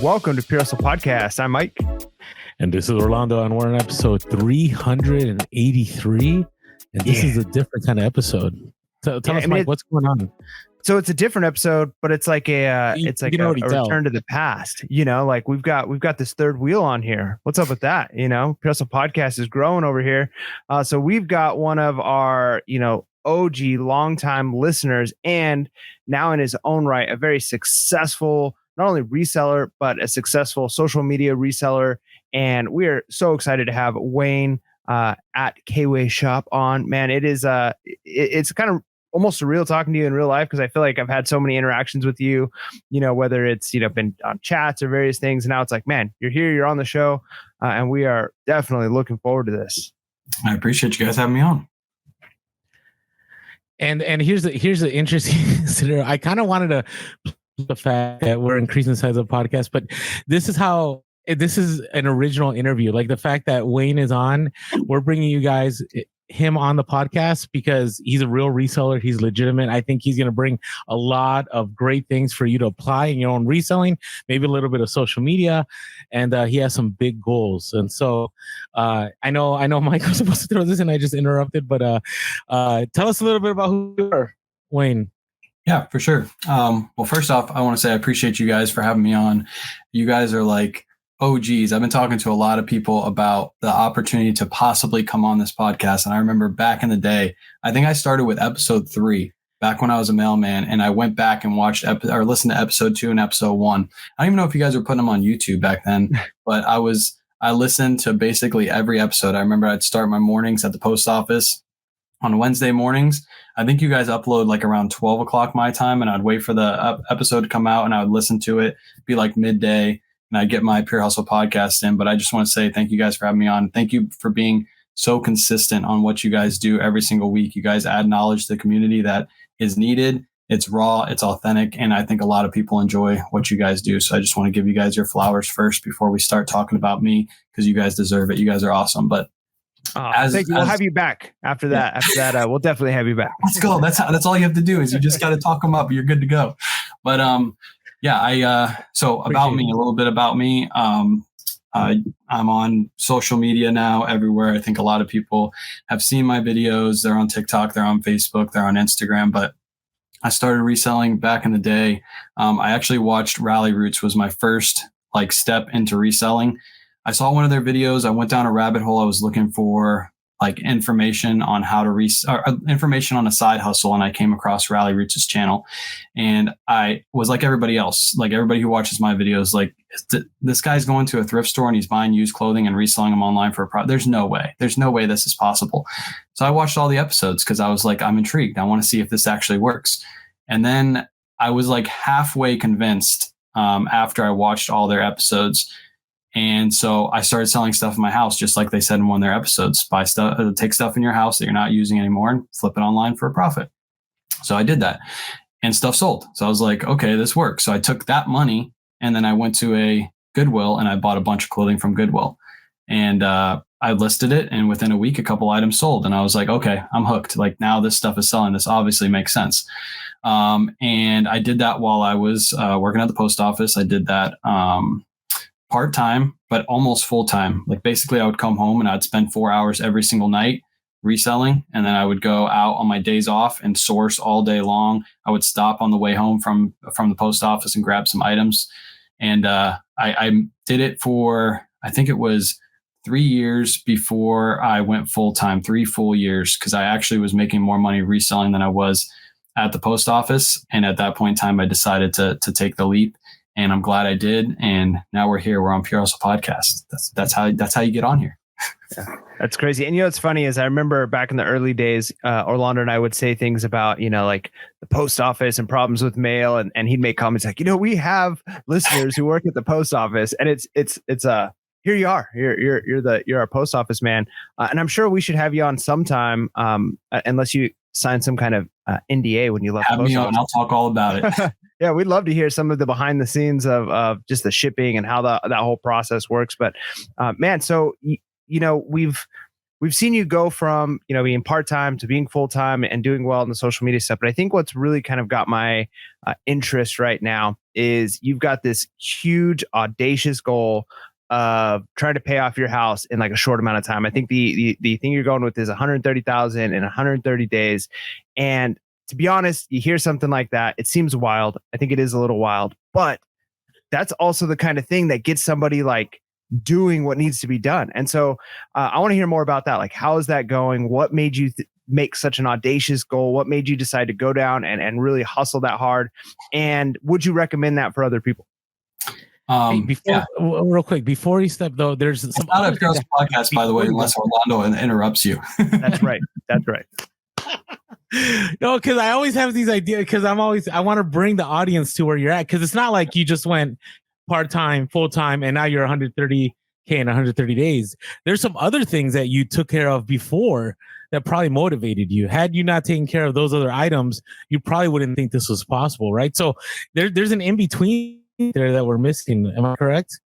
Welcome to Pure Hustle Podcast. I'm Mike. And this is Orlando, and we're on episode 383. And this is a different kind of episode. Tell us, Mike, what's going on? So it's a different episode, but it's like a return to the past. You know, like we've got this third wheel on here. What's up with that? You know, Pure Hustle Podcast is growing over here. So we've got one of our, OG longtime listeners, and now in his own right, a very successful, not only reseller, but a successful social media reseller. And we are so excited to have Wayne at Kway Shop on. Man, it is it's kind of almost surreal talking to you in real life, because I feel like I've had so many interactions with you, whether it's, been on chats or various things. And now it's like, man, you're here, you're on the show, and we are definitely looking forward to this. I appreciate you guys having me on. And here's the interesting scenario. I kind of wanted to the fact that we're increasing the size of the podcast, but this is an original interview. Like the fact that Wayne is on, we're bringing you guys him on the podcast because he's a real reseller. He's legitimate. I think he's going to bring a lot of great things for you to apply in your own reselling, maybe a little bit of social media, and he has some big goals. And so I know Mike was supposed to throw this in. I just interrupted, but tell us a little bit about who you are, Wayne. Yeah, for sure. Well, first off, I want to say I appreciate you guys for having me on. You guys are like OGs. I've been talking to a lot of people about the opportunity to possibly come on this podcast. And I remember back in the day, I think I started with episode 3 back when I was a mailman, and I went back and listened to episode 2 and episode 1. I don't even know if you guys were putting them on YouTube back then, but I listened to basically every episode. I remember I'd start my mornings at the post office on Wednesday mornings. I think you guys upload like around 12 o'clock my time, and I'd wait for the episode to come out and I would listen to it, be like midday, and I'd get my Pure Hustle podcast in. But I just want to say thank you guys for having me on. Thank you for being so consistent on what you guys do every single week. You guys add knowledge to the community that is needed. It's raw, it's authentic, and I think a lot of people enjoy what you guys do. So I just want to give you guys your flowers first before we start talking about me, because you guys deserve it. You guys are awesome. But thank you. We'll have you back after that. Yeah. After that, we'll definitely have you back. Let's go. That's all you have to do is you just got to talk them up. You're good to go. But so about me, a little bit about me. I'm on social media now everywhere. I think a lot of people have seen my videos. They're on TikTok, they're on Facebook, they're on Instagram. But I started reselling back in the day. I actually watched Rally Roots was my first step into reselling. I saw one of their videos. I went down a rabbit hole. I was looking for information on how to information on a side hustle. And I came across Rally Roots' channel, and I was like everybody else, like everybody who watches my videos, like this guy's going to a thrift store and he's buying used clothing and reselling them online for a profit. There's no way this is possible. So I watched all the episodes because I was like, I'm intrigued. I want to see if this actually works. And then I was like halfway convinced after I watched all their episodes. And so I started selling stuff in my house, just like they said in one of their episodes. Buy stuff, take stuff in your house that you're not using anymore and flip it online for a profit. So I did that, and stuff sold. So I was like, okay, this works. So I took that money and then I went to a Goodwill and I bought a bunch of clothing from Goodwill, and I listed it. And within a week, a couple items sold. And I was like, okay, I'm hooked. Like now this stuff is selling. This obviously makes sense. And I did that while I was working at the post office. I did that part-time, but almost full-time. Like basically I would come home and I'd spend 4 hours every single night reselling. And then I would go out on my days off and source all day long. I would stop on the way home from the post office and grab some items. And I did it for, I think it was 3 years before I went full-time, 3 full years, because I actually was making more money reselling than I was at the post office. And at that point in time, I decided to take the leap. And I'm glad I did. And now we're here. We're on Pure Hustle Podcast. That's how you get on here. Yeah, that's crazy. And what's funny is I remember back in the early days, Orlando and I would say things about, like the post office and problems with mail. And he'd make comments like, we have listeners who work at the post office, and it's here you are. You're our post office man. And I'm sure we should have you on sometime, unless you sign some kind of NDA when you left. Have me on. I'll talk all about it. Yeah, we'd love to hear some of the behind the scenes of just the shipping and how that whole process works. But man, so we've seen you go from being part-time to being full-time and doing well in the social media stuff. But I think what's really kind of got my interest right now is you've got this huge, audacious goal of trying to pay off your house in like a short amount of time. I think the thing you're going with is 130,000 in 130 days. And to be honest, you hear something like that, it seems wild. I think it is a little wild, but that's also the kind of thing that gets somebody like doing what needs to be done. And so I want to hear more about that. Like, how is that going? What made you make such an audacious goal? What made you decide to go down and really hustle that hard? And would you recommend that for other people? Real quick, before you step though, there's some not a girls podcast, by the way, unless Orlando interrupts you. That's right. That's right. No, because I always have these ideas because I want to bring the audience to where you're at, because it's not like you just went part-time, full-time, and now you're 130K in 130 days. There's some other things that you took care of before that probably motivated you. Had you not taken care of those other items, you probably wouldn't think this was possible, right? So there's an in-between there that we're missing. Am I correct?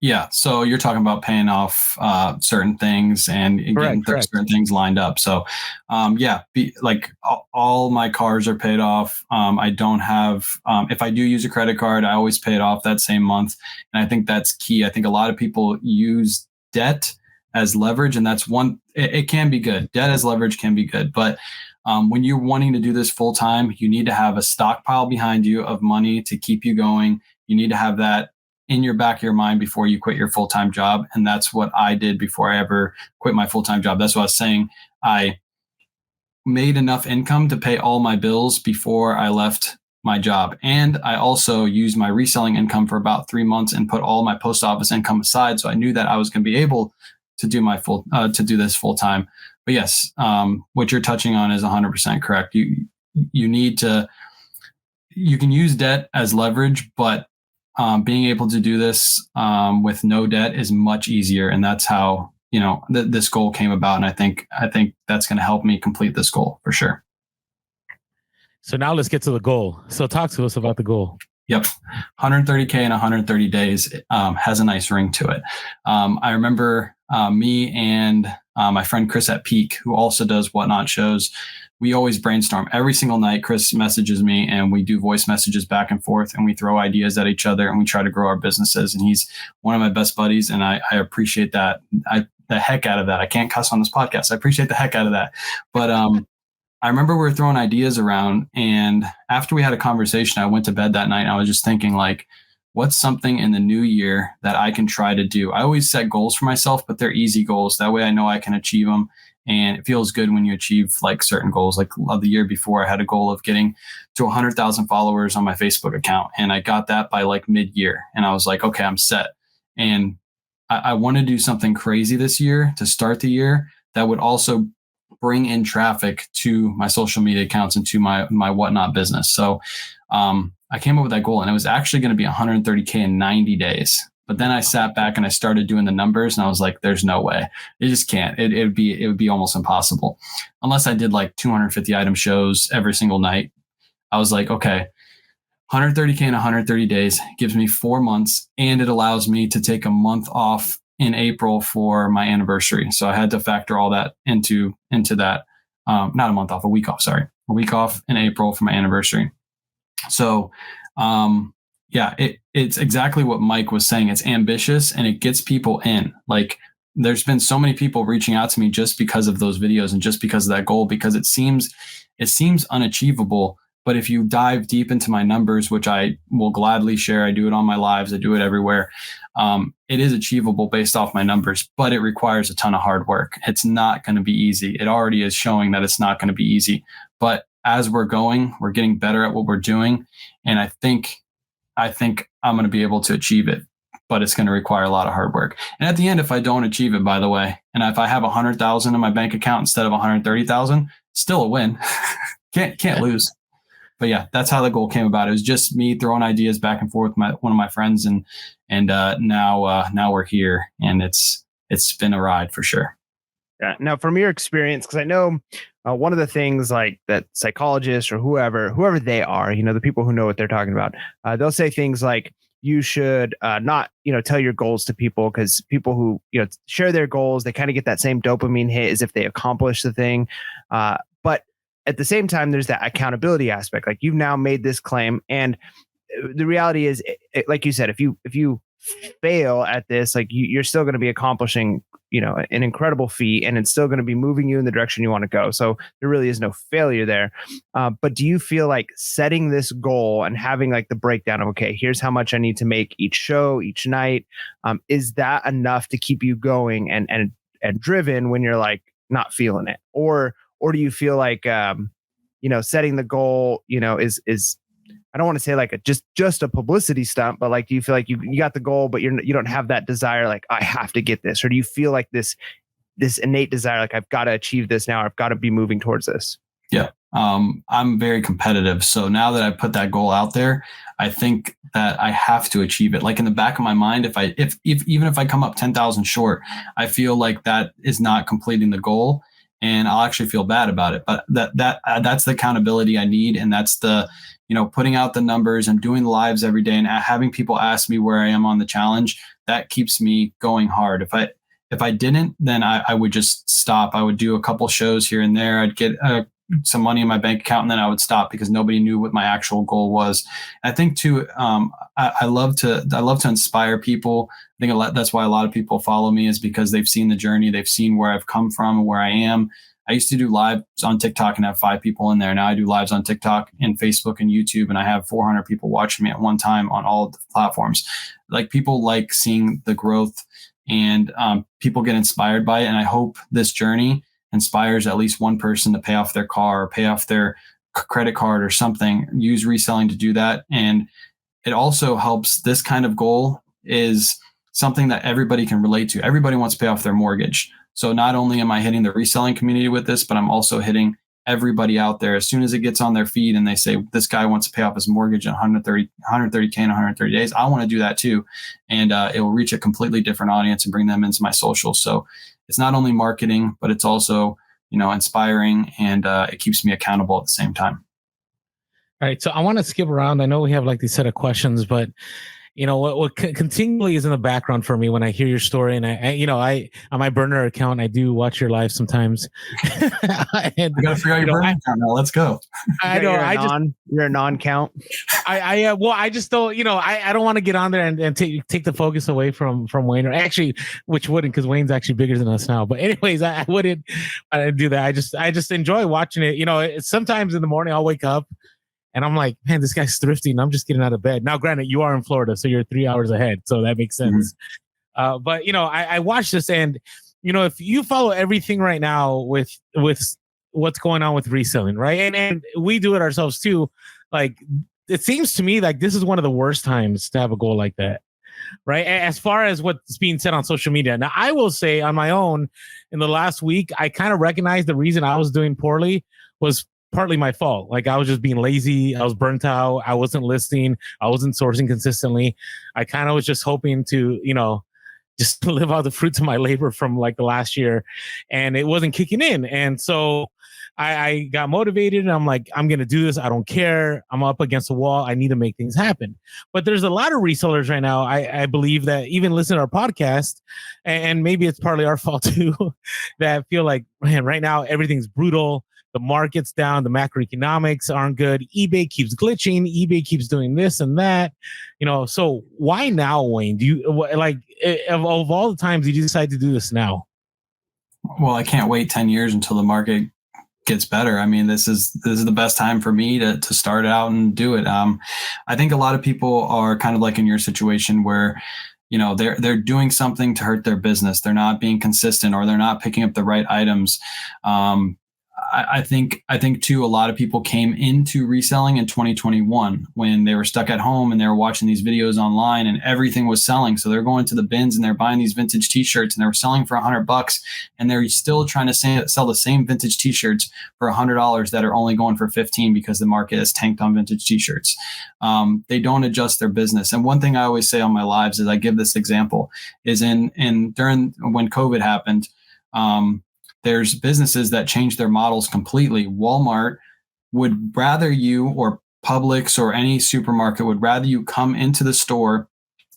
Yeah. So you're talking about paying off certain things and getting certain things lined up. So all my cars are paid off. I don't have, if I do use a credit card, I always pay it off that same month. And I think that's key. I think a lot of people use debt as leverage, and that's one, it can be good. Debt as leverage can be good. But when you're wanting to do this full time, you need to have a stockpile behind you of money to keep you going. You need to have that in your back of your mind before you quit your full-time job. And that's what I did before I ever quit my full-time job. That's what I was saying. I made enough income to pay all my bills before I left my job. And I also used my reselling income for about 3 months and put all my post office income aside. So I knew that I was going to be able to do to do this full time. But yes, what you're touching on is 100% correct. You need to, you can use debt as leverage, but being able to do this with no debt is much easier. And that's how, this goal came about. And I think that's going to help me complete this goal for sure. So now let's get to the goal. So talk to us about the goal. Yep. 130K in 130 days has a nice ring to it. I remember me and my friend Chris at Peak, who also does Whatnot shows, we always brainstorm every single night. Chris messages me and we do voice messages back and forth, and we throw ideas at each other and we try to grow our businesses. And he's one of my best buddies. And I appreciate that. The heck out of that. I can't cuss on this podcast. I appreciate the heck out of that. But I remember we were throwing ideas around, and after we had a conversation, I went to bed that night and I was just thinking, like, what's something in the new year that I can try to do? I always set goals for myself, but they're easy goals. That way I know I can achieve them. And it feels good when you achieve like certain goals. Like the year before, I had a goal of getting to 100,000 followers on my Facebook account. And I got that by like mid-year. And I was like, okay, I'm set. And I want to do something crazy this year to start the year that would also bring in traffic to my social media accounts and to my Whatnot business. So I came up with that goal, and it was actually going to be 130K in 90 days. But then I sat back and I started doing the numbers, and I was like, there's no way. You just can't. It would be almost impossible unless I did like 250 item shows every single night. I was like, okay, 130K in 130 days gives me 4 months, and it allows me to take a month off in April for my anniversary. So I had to factor all that into that. Not a month off, a week off. Sorry, a week off in April for my anniversary. So, it's exactly what Mike was saying. It's ambitious and it gets people in. Like, there's been so many people reaching out to me just because of those videos and just because of that goal, because it seems unachievable. But if you dive deep into my numbers, which I will gladly share, I do it on my lives, I do it everywhere. It is achievable based off my numbers, but it requires a ton of hard work. It's not going to be easy. It already is showing that it's not going to be easy. But as we're going, we're getting better at what we're doing. And I think I'm going to be able to achieve it, but it's going to require a lot of hard work. And at the end, if I don't achieve it, by the way, and if I have 100,000 in my bank account instead of 130,000, still a win. Can't lose. But yeah, that's how the goal came about. It was just me throwing ideas back and forth with one of my friends, and now we're here, and it's been a ride for sure. Yeah. Now, from your experience, because I know one of the things like that psychologists or whoever they are, the people who know what they're talking about, they'll say things like you should not, tell your goals to people, because people who, share their goals, they kind of get that same dopamine hit as if they accomplish the thing. But at the same time, there's that accountability aspect. Like, you've now made this claim, and the reality is, like you said, if you fail at this, like you're still going to be accomplishing, an incredible feat, and it's still going to be moving you in the direction you want to go. So there really is no failure there. But do you feel like setting this goal and having like the breakdown of, okay, here's how much I need to make each show, each night, is that enough to keep you going and driven when you're like not feeling it? Or do you feel like, setting the goal, is I don't want to say like just a publicity stunt, but like, do you feel like you got the goal, but you don't have that desire, like I have to get this? Or do you feel like this innate desire, like I've got to achieve this now, I've got to be moving towards this? Yeah. I'm very competitive. So now that I put that goal out there, I think that I have to achieve it. Like in the back of my mind, if even if I come up 10,000 short, I feel like that is not completing the goal, and I'll actually feel bad about it. But that's the accountability I need. And that's the, putting out the numbers and doing the lives every day and having people ask me where I am on the challenge, that keeps me going hard. If I didn't, then I would just stop. I would do a couple shows here and there. I'd get some money in my bank account, and then I would stop because nobody knew what my actual goal was. I think too, I love to inspire people. I think that's why a lot of people follow me, is because they've seen the journey, they've seen where I've come from and where I am. I used to do lives on TikTok and have 5 people in there. Now I do lives on TikTok and Facebook and YouTube, and I have 400 people watching me at one time on all of the platforms. Like, people like seeing the growth, and people get inspired by it. And I hope this journey inspires at least one person to pay off their car or pay off their credit card or something. Use reselling to do that. And it also helps. This kind of goal is something that everybody can relate to. Everybody wants to pay off their mortgage. So not only am I hitting the reselling community with this, but I'm also hitting everybody out there. As soon as it gets on their feed and they say, this guy wants to pay off his mortgage in 130K in 130 days, I want to do that too. And it will reach a completely different audience and bring them into my social. So it's not only marketing, but it's also, inspiring, and it keeps me accountable at the same time. All right. So I want to skip around. I know we have like these set of questions, but what continually is in the background for me when I hear your story, and I on my burner account, I do watch your live sometimes. And, I gotta figure out your burner account now. Let's go. I know. You're a non-count. I just don't. I don't want to get on there and take the focus away from Wayne, or actually, which wouldn't, because Wayne's actually bigger than us now. But anyways, I wouldn't do that. I just enjoy watching it. Sometimes in the morning I'll wake up and I'm like, man, this guy's thrifting. I'm just getting out of bed. Now, granted, you are in Florida, so you're 3 hours ahead. So that makes sense. Mm-hmm. But, I watched this, and, if you follow everything right now with what's going on with reselling, right? And we do it ourselves too. Like, it seems to me like this is one of the worst times to have a goal like that, right? As far as what's being said on social media. Now, I will say on my own, in the last week, I kind of recognized the reason I was doing poorly was partly my fault. Like, I was just being lazy. I was burnt out. I wasn't listing. I wasn't sourcing consistently. I kind of was just hoping to, just to live out the fruits of my labor from like the last year, and it wasn't kicking in. And so I got motivated, and I'm like, I'm going to do this. I don't care. I'm up against the wall. I need to make things happen. But there's a lot of resellers right now, I believe, that even listen to our podcast, and maybe it's partly our fault too, that feel like, man, right now everything's brutal. The market's down. The macroeconomics aren't good. eBay keeps glitching. eBay keeps doing this and that. So why now, Wayne? Do you like of all the times did you decide to do this now? Well, I can't wait 10 years until the market gets better. I mean, this is the best time for me to start out and do it. I think a lot of people are kind of like in your situation where, they're doing something to hurt their business. They're not being consistent, or they're not picking up the right items. I think too, a lot of people came into reselling in 2021 when they were stuck at home and they were watching these videos online and everything was selling. So they're going to the bins and they're buying these vintage t-shirts, and they were selling for $100, and they're still trying to sell the same vintage t-shirts for $100 that are only going for 15 because the market has tanked on vintage t-shirts. They don't adjust their business. And one thing I always say on my lives is, I give this example, is during when COVID happened, there's businesses that change their models completely. Walmart would rather you, or Publix or any supermarket would rather you come into the store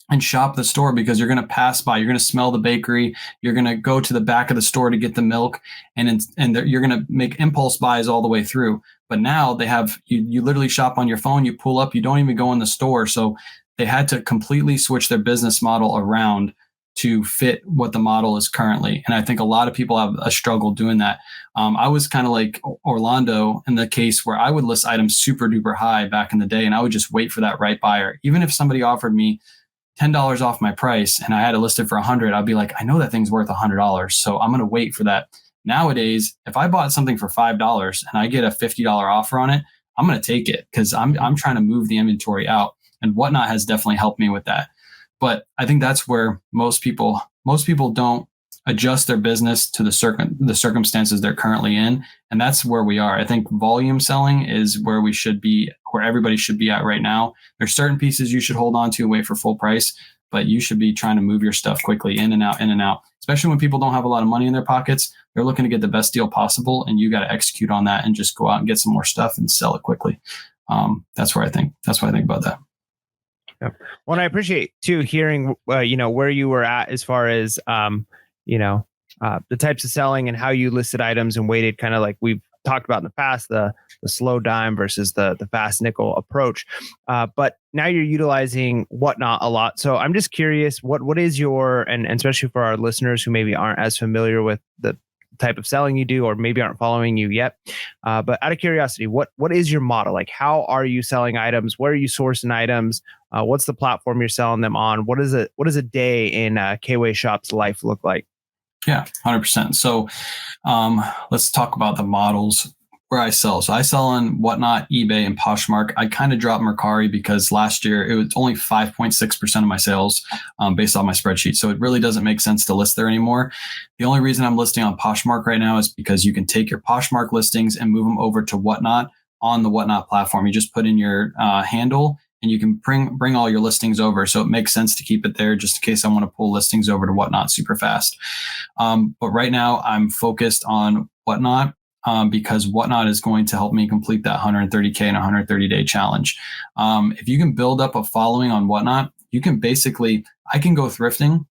and shop the store, because you're going to pass by, you're going to smell the bakery, you're going to go to the back of the store to get the milk, and you're going to make impulse buys all the way through. But now they have, you literally shop on your phone, you pull up, you don't even go in the store. So they had to completely switch their business model around to fit what the model is currently. And I think a lot of people have a struggle doing that. I was kind of like Orlando in the case where I would list items super duper high back in the day, and I would just wait for that right buyer. Even if somebody offered me $10 off my price and I had it listed for $100, I'd be like, I know that thing's worth $100. So I'm going to wait for that. Nowadays, if I bought something for $5 and I get a $50 offer on it, I'm going to take it because I'm trying to move the inventory out, and Whatnot has definitely helped me with that. But I think that's where most people don't adjust their business to the circumstances they're currently in. And that's where we are. I think volume selling is where we should be, where everybody should be at right now. There's certain pieces you should hold on to and wait for full price, but you should be trying to move your stuff quickly in and out, especially when people don't have a lot of money in their pockets. They're looking to get the best deal possible, and you got to execute on that and just go out and get some more stuff and sell it quickly. That's what I think about that. Yeah. Well, and I appreciate too hearing, where you were at as far as, the types of selling and how you listed items and waited, kind of like we've talked about in the past, the slow dime versus the fast nickel approach. But now you're utilizing Whatnot a lot. So I'm just curious, what is your, and especially for our listeners who maybe aren't as familiar with the type of selling you do, or maybe aren't following you yet. But out of curiosity, what is your model? Like, how are you selling items? Where are you sourcing items? What's the platform you're selling them on? What does a day in K-Way Shop's life look like? Yeah, 100%. So let's talk about the models where I sell. So I sell on Whatnot, eBay, and Poshmark. I kind of dropped Mercari because last year it was only 5.6% of my sales based on my spreadsheet. So it really doesn't make sense to list there anymore. The only reason I'm listing on Poshmark right now is because you can take your Poshmark listings and move them over to Whatnot on the Whatnot platform. You just put in your handle and you can bring all your listings over. So it makes sense to keep it there just in case I want to pull listings over to Whatnot super fast. But right now I'm focused on Whatnot because Whatnot is going to help me complete that 130K and 130-day challenge. If you can build up a following on Whatnot, you can I can go thrifting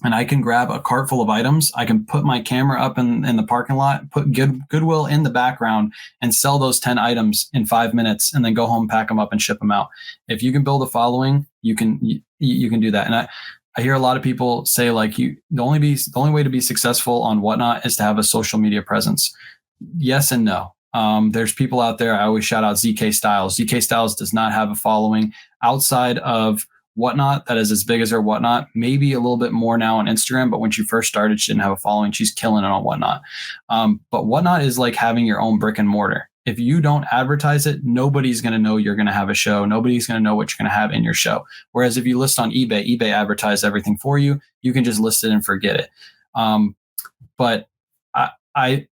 and I can grab a cart full of items. I can put my camera up in the parking lot, put Goodwill in the background, and sell those 10 items in 5 minutes, and then go home, pack them up, and ship them out. If you can build a following, you can do that. And I hear a lot of people say like the only way to be successful on Whatnot is to have a social media presence. Yes and no. There's people out there. I always shout out ZK Styles. ZK Styles does not have a following outside of Whatnot that is as big as her Whatnot, maybe a little bit more now on Instagram, but when she first started, she didn't have a following. She's killing it on Whatnot. But Whatnot is like having your own brick and mortar. If you don't advertise it, nobody's going to know you're going to have a show. Nobody's going to know what you're going to have in your show. Whereas if you list on eBay advertises everything for you. You can just list it and forget it. But I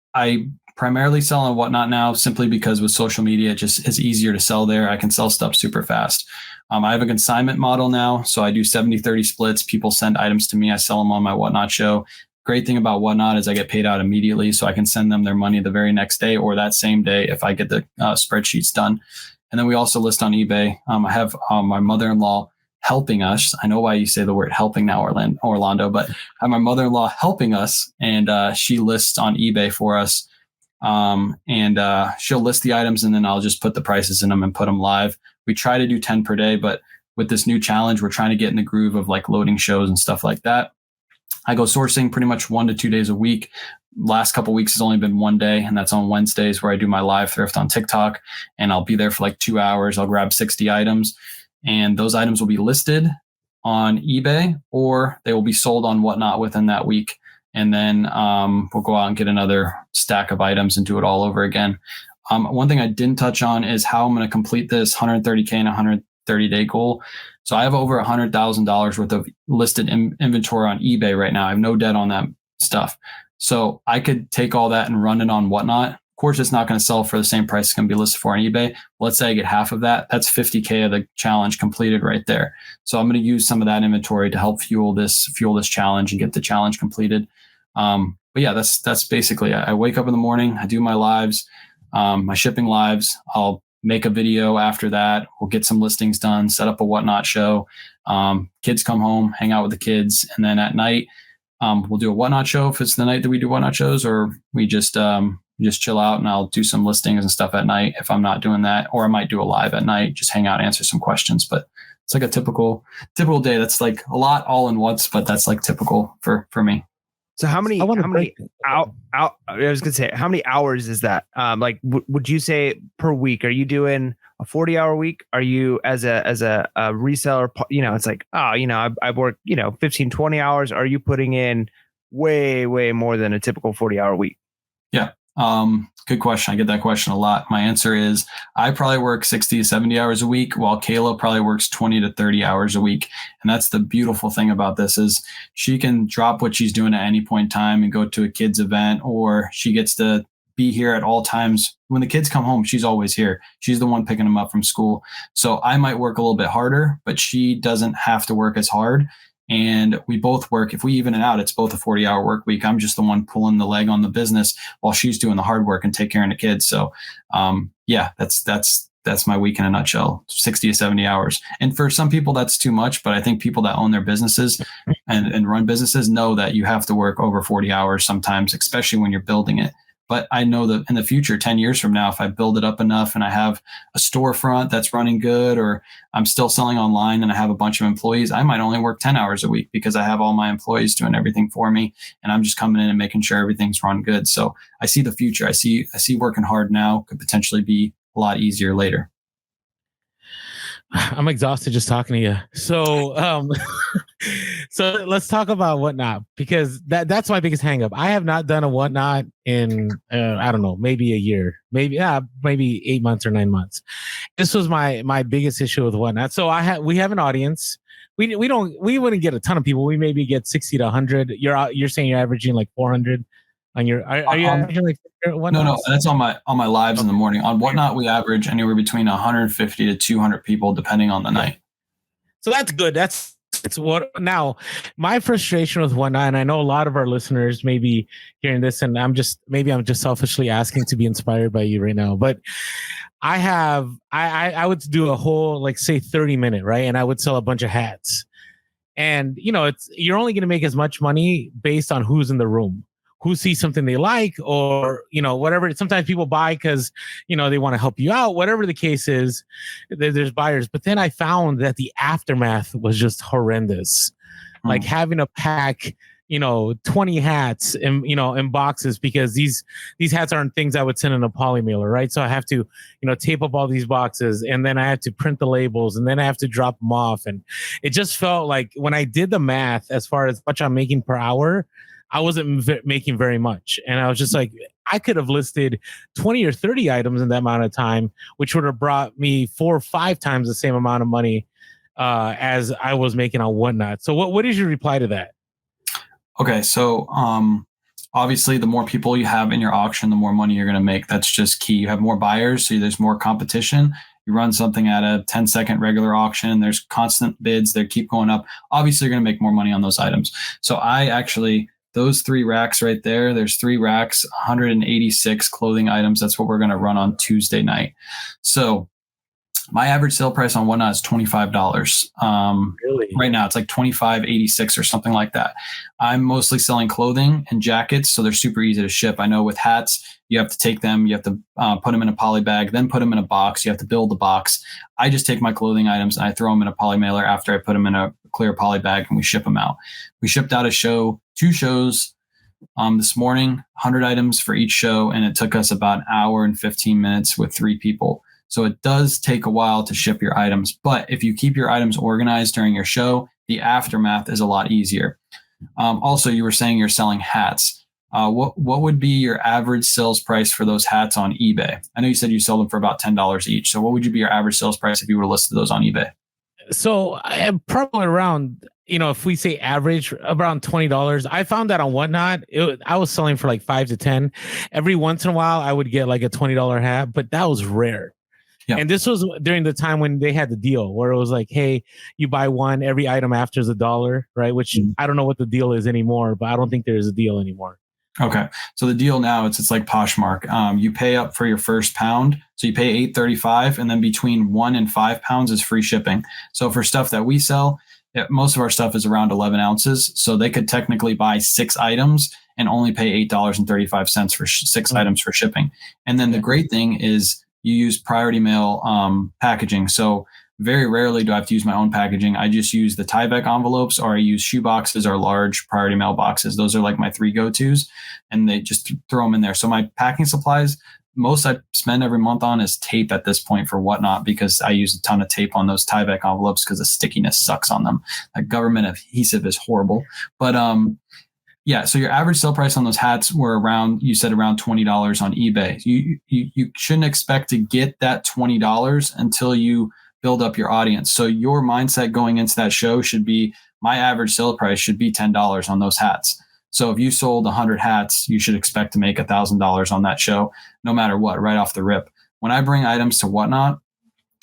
primarily sell on Whatnot now simply because with social media, it just is easier to sell there. I can sell stuff super fast. I have a consignment model now. So I do 70-30 splits. People send items to me. I sell them on my Whatnot show. Great thing about Whatnot is I get paid out immediately. So I can send them their money the very next day or that same day if I get the spreadsheets done. And then we also list on eBay. I have my mother-in-law helping us. I know why you say the word helping now, Orlando, but I have my mother-in-law helping us, and she lists on eBay for us. And she'll list the items, and then I'll just put the prices in them and put them live. We try to do 10 per day, but with this new challenge, we're trying to get in the groove of like loading shows and stuff like that. I go sourcing pretty much 1 to 2 days a week. Last couple of weeks has only been one day, and that's on Wednesdays where I do my live thrift on TikTok, and I'll be there for like 2 hours. I'll grab 60 items, and those items will be listed on eBay or they will be sold on Whatnot within that week. And then we'll go out and get another stack of items and do it all over again. One thing I didn't touch on is how I'm going to complete this 130K and 130-day goal. So I have over $100,000 worth of listed inventory on eBay right now. I have no debt on that stuff. So I could take all that and run it on Whatnot. Of course, it's not going to sell for the same price it's going to be listed for on eBay. Let's say I get half of that. That's 50K of the challenge completed right there. So I'm going to use some of that inventory to help fuel this challenge and get the challenge completed. But yeah, that's basically it. I wake up in the morning, I do my lives, my shipping lives. I'll make a video after that. We'll get some listings done, set up a Whatnot show. Kids come home, hang out with the kids. And then at night, we'll do a Whatnot show if it's the night that we do Whatnot shows, or we just, just chill out, and I'll do some listings and stuff at night if I'm not doing that, or I might do a live at night, just hang out, answer some questions. But it's like a typical day. That's like a lot all in once, but that's like typical for me. So how many I was gonna say, how many hours is that? Like, would you say per week? Are you doing a 40-hour week? Are you as a reseller, it's like, I work, 15, 20 hours. Are you putting in way more than a typical 40-hour week? Yeah. Good question. I get that question a lot. My answer is I probably work 60 to 70 hours a week, while Kayla probably works 20 to 30 hours a week. And that's the beautiful thing about this is she can drop what she's doing at any point in time and go to a kid's event, or she gets to be here at all times. When the kids come home, she's always here. She's the one picking them up from school. So I might work a little bit harder, but she doesn't have to work as hard. And we both work. If we even it out, it's both a 40-hour work week. I'm just the one pulling the leg on the business while she's doing the hard work and take care of the kids. So, that's my week in a nutshell, 60 to 70 hours. And for some people, that's too much. But I think people that own their businesses and run businesses know that you have to work over 40 hours sometimes, especially when you're building it. But I know that in the future, 10 years from now, if I build it up enough and I have a storefront that's running good, or I'm still selling online and I have a bunch of employees, I might only work 10 hours a week because I have all my employees doing everything for me. And I'm just coming in and making sure everything's run good. So I see the future. I see working hard now could potentially be a lot easier later. I'm exhausted just talking to you. So, so let's talk about Whatnot, because that's my biggest hang up. I have not done a Whatnot in, I don't know, maybe a year, maybe 8 months or 9 months. This was my biggest issue with Whatnot. So we have an audience. We wouldn't get a ton of people. We maybe get 60 to 100. You're saying you're averaging like 400 on your, are you averaging like Whatnot? No, that's on my lives in the morning. On Whatnot, we average anywhere between 150 to 200 people, depending on the night. So that's good. It's what now my frustration with Whatnot, and I know a lot of our listeners may be hearing this, and I'm just selfishly asking to be inspired by you right now. But I would do a whole, like, say 30-minute, right? And I would sell a bunch of hats. And you're only going to make as much money based on who's in the room, who sees something they like, or, whatever. Sometimes people buy because, they want to help you out, whatever the case is, there's buyers. But then I found that the aftermath was just horrendous. Like having to pack, 20 hats in boxes, because these hats aren't things I would send in a poly mailer, right? So I have to, tape up all these boxes, and then I have to print the labels, and then I have to drop them off. And it just felt like when I did the math, as far as much I'm making per hour, I wasn't making very much. And I was just like, I could have listed 20 or 30 items in that amount of time, which would have brought me 4 or 5 times the same amount of money as I was making on Whatnot. So what is your reply to that? Okay. So obviously, the more people you have in your auction, the more money you're going to make. That's just key. You have more buyers, so there's more competition. You run something at a 10-second regular auction, there's constant bids. They keep going up. Obviously, you're going to make more money on those items. So those 3 racks right there, there's 3 racks, 186 clothing items. That's what we're going to run on Tuesday night. So my average sale price on Whatnot is $25. Really? Right now, it's like $25.86 or something like that. I'm mostly selling clothing and jackets, so they're super easy to ship. I know with hats, you have to take them, you have to put them in a poly bag, then put them in a box. You have to build the box. I just take my clothing items and I throw them in a poly mailer after I put them in a clear poly bag, and we ship them out. We shipped out 2 shows this morning, 100 items for each show, and it took us about an hour and 15 minutes with 3 people. So it does take a while to ship your items, but if you keep your items organized during your show, the aftermath is a lot easier. Also, you were saying you're selling hats. What would be your average sales price for those hats on eBay? I know you said you sold them for about $10 each. So what would be your average sales price if you were listed those on eBay? So I'm probably around, if we say average, around $20. I found that on Whatnot, I was selling for like 5 to 10. Every once in a while, I would get like a $20 hat, but that was rare. Yeah. And this was during the time when they had the deal where it was like, hey, you buy one, every item after is $1, right? Which I don't know what the deal is anymore, but I don't think there is a deal anymore. Okay. So the deal now, it's like Poshmark. You pay up for your first pound. So you pay $8.35, and then between 1 and 5 pounds is free shipping. So for stuff that we sell, most of our stuff is around 11 ounces. So they could technically buy 6 items and only pay $8.35 for 6 items for shipping. And then the great thing is you use priority mail packaging. So very rarely do I have to use my own packaging. I just use the Tyvek envelopes, or I use shoe boxes or large priority mail boxes. Those are like my 3 go-tos, and they just throw them in there. So my packing supplies, most I spend every month on is tape at this point for Whatnot, because I use a ton of tape on those Tyvek envelopes because the stickiness sucks on them. That government adhesive is horrible. But yeah, so your average sale price on those hats were around, you said around $20 on eBay. You shouldn't expect to get that $20 until you build up your audience. So your mindset going into that show should be, my average sale price should be $10 on those hats. So if you sold 100 hats, you should expect to make $1,000 on that show, no matter what, right off the rip. When I bring items to Whatnot,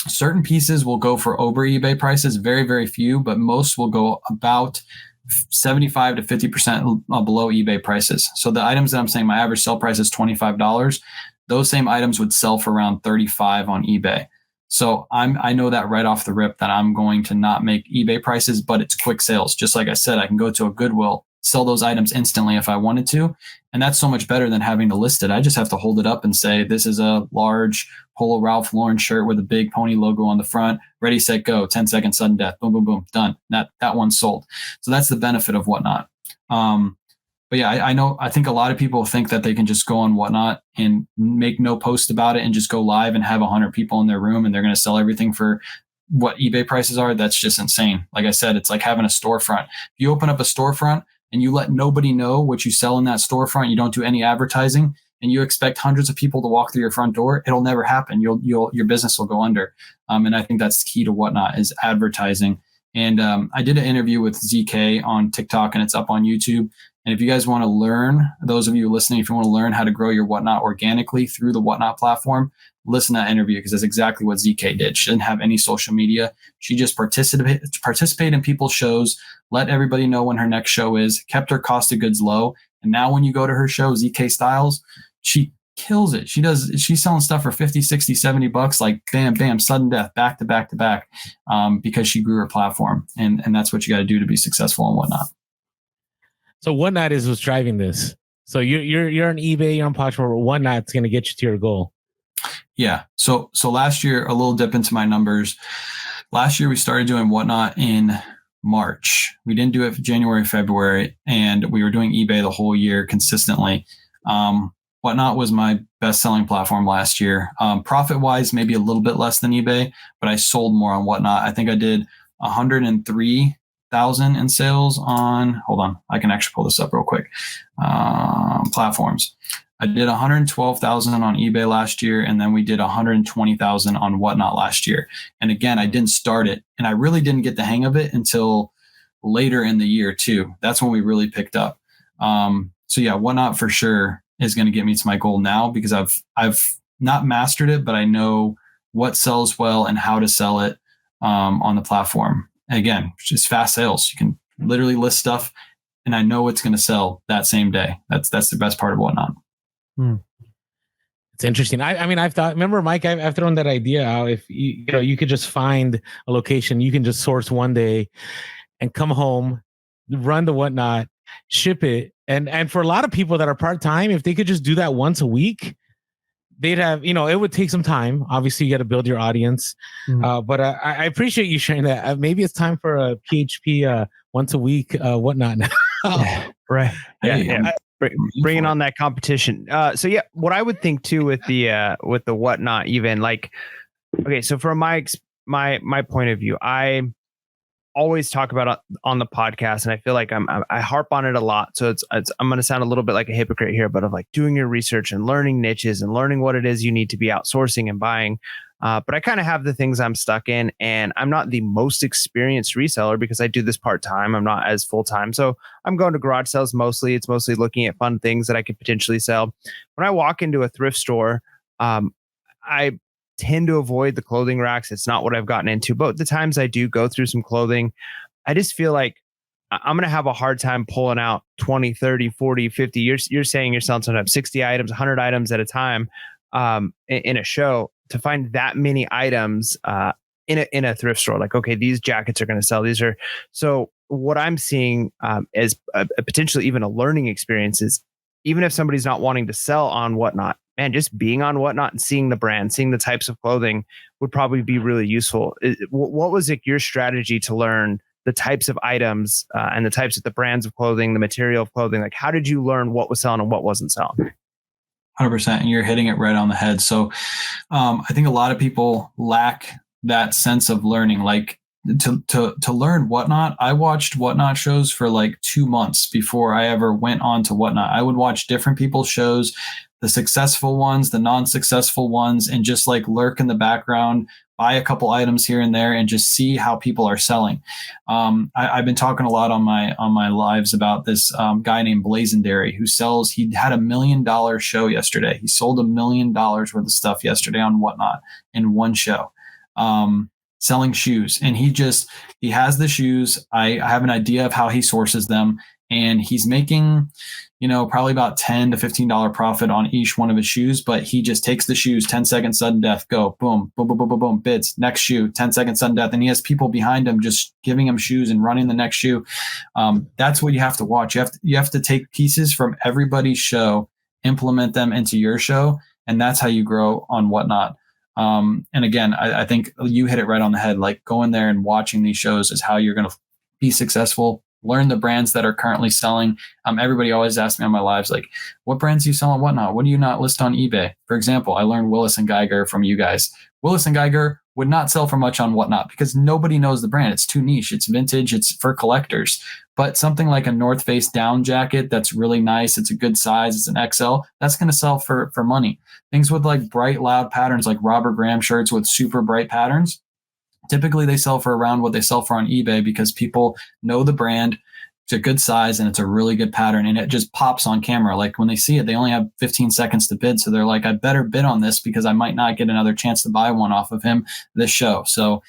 certain pieces will go for over eBay prices, very, very few, but most will go about 75 to 50% below eBay prices. So the items that I'm saying my average sale price is $25, those same items would sell for around $35 on eBay. So I know that right off the rip that I'm going to not make eBay prices, but it's quick sales. Just like I said, I can go to a Goodwill, sell those items instantly if I wanted to. And that's so much better than having to list it. I just have to hold it up and say, this is a large Polo Ralph Lauren shirt with a big pony logo on the front. Ready, set, go. 10 seconds, sudden death. Boom, boom, boom. Done. That one's sold. So that's the benefit of Whatnot. But yeah, I think a lot of people think that they can just go on Whatnot and make no post about it and just go live and have 100 people in their room and they're going to sell everything for what eBay prices are. That's just insane. Like I said, it's like having a storefront. If you open up a storefront and you let nobody know what you sell in that storefront, you don't do any advertising, and you expect hundreds of people to walk through your front door, it'll never happen. Your business will go under. And I think that's the key to Whatnot is advertising. And I did an interview with ZK on TikTok, and it's up on YouTube. And if you guys want to learn, those of you listening, if you want to learn how to grow your Whatnot organically through the Whatnot platform, listen to that interview, because that's exactly what ZK did. She didn't have any social media. She just participated in people's shows, let everybody know when her next show is, kept her cost of goods low. And now when you go to her show, ZK Styles, she kills it. She's selling stuff for 50, 60, 70 bucks, like bam, bam, sudden death, back to back to back, because she grew her platform. And that's what you got to do to be successful on Whatnot. So Whatnot is what's driving this. So you're on eBay, you're on Poshmark. Whatnot's going to get you to your goal. Yeah. So last year, a little dip into my numbers. Last year, we started doing Whatnot in March. We didn't do it for January, February, and we were doing eBay the whole year consistently. Whatnot was my best selling platform last year. Profit wise, maybe a little bit less than eBay, but I sold more on Whatnot. I think I did 103,000 in sales on, hold on, I can actually pull this up real quick. Platforms. I did 112,000 on eBay last year, and then we did 120,000 on Whatnot last year. And again, I didn't start it, and I really didn't get the hang of it until later in the year too. That's when we really picked up. So yeah, Whatnot for sure is going to get me to my goal now, because I've not mastered it, but I know what sells well and how to sell it on the platform. Again, just fast sales. You can literally list stuff, and I know it's going to sell that same day. That's the best part of Whatnot. It's interesting. I mean, I've thought, remember, Mike, I've thrown that idea out. If you could just find a location, you can just source one day and come home, run the Whatnot, ship it. And for a lot of people that are part-time, if they could just do that once a week, they'd have, it would take some time. Obviously, you got to build your audience. But I appreciate you sharing that. Maybe it's time for a PHP once a week Whatnot now. Yeah, right. Yeah. Bringing on that competition. So yeah, what I would think too with the Whatnot, even like, okay, so from my point of view, I always talk about on the podcast, and I feel like I harp on it a lot. So I'm going to sound a little bit like a hypocrite here, but of like doing your research and learning niches and learning what it is you need to be outsourcing and buying. But I kind of have the things I'm stuck in, and I'm not the most experienced reseller because I do this part-time. I'm not as full-time. So I'm going to garage sales mostly. It's mostly looking at fun things that I could potentially sell. When I walk into a thrift store, I tend to avoid the clothing racks. It's not what I've gotten into, but the times I do go through some clothing, I just feel like I'm going to have a hard time pulling out 20, 30, 40, 50. You're saying you're selling sometimes 60 items, 100 items at a time in a show. To find that many items in a thrift store, like, okay, these jackets are going to sell. These are, so what I'm seeing as a potentially even a learning experience is, even if somebody's not wanting to sell on Whatnot, man, just being on Whatnot and seeing the brand, seeing the types of clothing would probably be really useful. What was it, your strategy to learn the types of items and the types of the brands of clothing, the material of clothing? Like, how did you learn what was selling and what wasn't selling? 100%. And you're hitting it right on the head. So I think a lot of people lack that sense of learning. Like, to learn Whatnot, I watched Whatnot shows for like 2 months before I ever went on to Whatnot. I would watch different people's shows, the successful ones, the non-successful ones, and just like lurk in the background, buy a couple items here and there, and just see how people are selling. I've been talking a lot on my lives about this guy named Blazendary, who sells. He had $1 million show yesterday. He sold $1 million worth of stuff yesterday on Whatnot in one show. Selling shoes, and he has the shoes. I have an idea of how he sources them, and he's making, probably about $10 to $15 profit on each one of his shoes. But he just takes the shoes, 10-second sudden death, go, boom, boom, boom, boom, boom, boom, bids, next shoe, 10-second sudden death, and he has people behind him just giving him shoes and running the next shoe. That's what you have to watch. You have to take pieces from everybody's show, implement them into your show, and that's how you grow on Whatnot. And again, I think you hit it right on the head. Like, going there and watching these shows is how you're going to be successful. Learn the brands that are currently selling. Everybody always asks me on my lives, like, what brands do you sell on Whatnot? What do you not list on eBay? For example, I learned Willis & Geiger from you guys. Willis & Geiger would not sell for much on Whatnot because nobody knows the brand. It's too niche. It's vintage. It's for collectors. But something like a North Face down jacket that's really nice, it's a good size, it's an XL, that's going to sell for money. Things with like bright, loud patterns, like Robert Graham shirts with super bright patterns, typically they sell for around what they sell for on eBay because people know the brand. It's a good size and it's a really good pattern, and it just pops on camera. Like, when they see it, they only have 15 seconds to bid. So they're like, I better bid on this because I might not get another chance to buy one off of him this show. So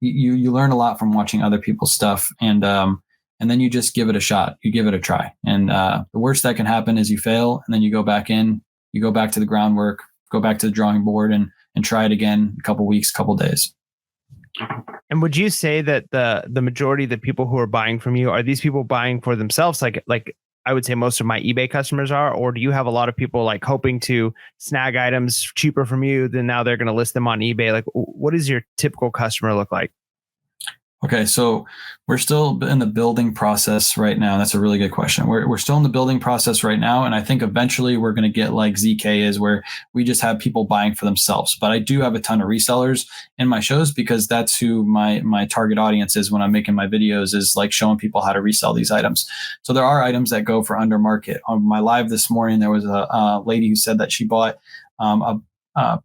you learn a lot from watching other people's stuff, and then you just give it a shot. You give it a try. And the worst that can happen is you fail, and then you go back in, you go back to the groundwork, go back to the drawing board, and try it again a couple weeks, couple days. And would you say that the majority of the people who are buying from you, are these people buying for themselves? Like I would say most of my eBay customers are, or do you have a lot of people like hoping to snag items cheaper from you, then now they're going to list them on eBay? Like, what does your typical customer look like? Okay, so we're still in the building process right now. That's a really good question. We're still in the building process right now, and I think eventually we're going to get like ZK is, where we just have people buying for themselves. But I do have a ton of resellers in my shows because that's who my target audience is when I'm making my videos, is like showing people how to resell these items. So there are items that go for under market. On my live this morning, there was a lady who said that she bought a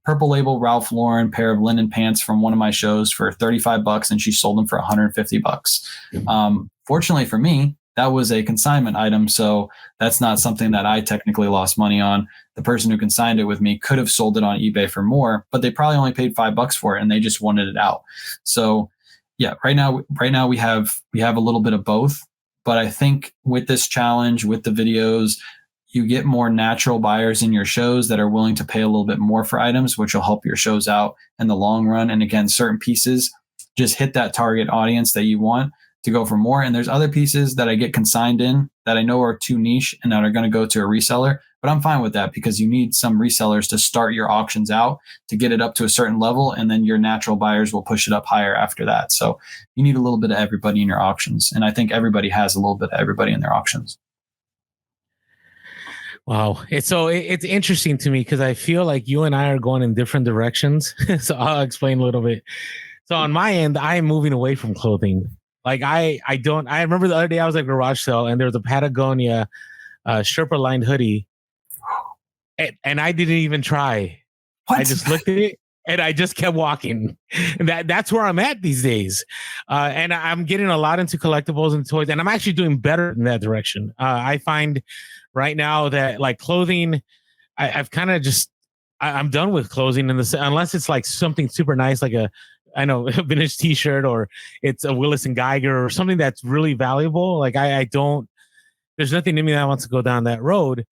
purple label Ralph Lauren pair of linen pants from one of my shows for $35, and she sold them for $150. Fortunately for me, that was a consignment item, so that's not something that I technically lost money on. The person who consigned it with me could have sold it on eBay for more, but they probably only paid $5 for it, and they just wanted it out. So yeah, right now we have a little bit of both, but I think with this challenge, with the videos, you get more natural buyers in your shows that are willing to pay a little bit more for items, which will help your shows out in the long run. And again, certain pieces just hit that target audience that you want to go for more. And there's other pieces that I get consigned in that I know are too niche and that are going to go to a reseller, but I'm fine with that because you need some resellers to start your auctions out to get it up to a certain level. And then your natural buyers will push it up higher after that. So you need a little bit of everybody in your auctions. And I think everybody has a little bit of everybody in their auctions. Wow. It's interesting to me because I feel like you and I are going in different directions. So I'll explain a little bit. So on my end, I am moving away from clothing. Like I remember the other day I was at a garage sale and there was a Patagonia Sherpa lined hoodie. And I didn't even try. What? I just looked at it and I just kept walking. And that's where I'm at these days. And I'm getting a lot into collectibles and toys, and I'm actually doing better in that direction. I find right now that like clothing, I've kind of just, I'm done with clothing unless it's like something super nice, like a vintage t-shirt, or it's a Willis and Geiger or something that's really valuable. Like I don't, there's nothing in me that wants to go down that road.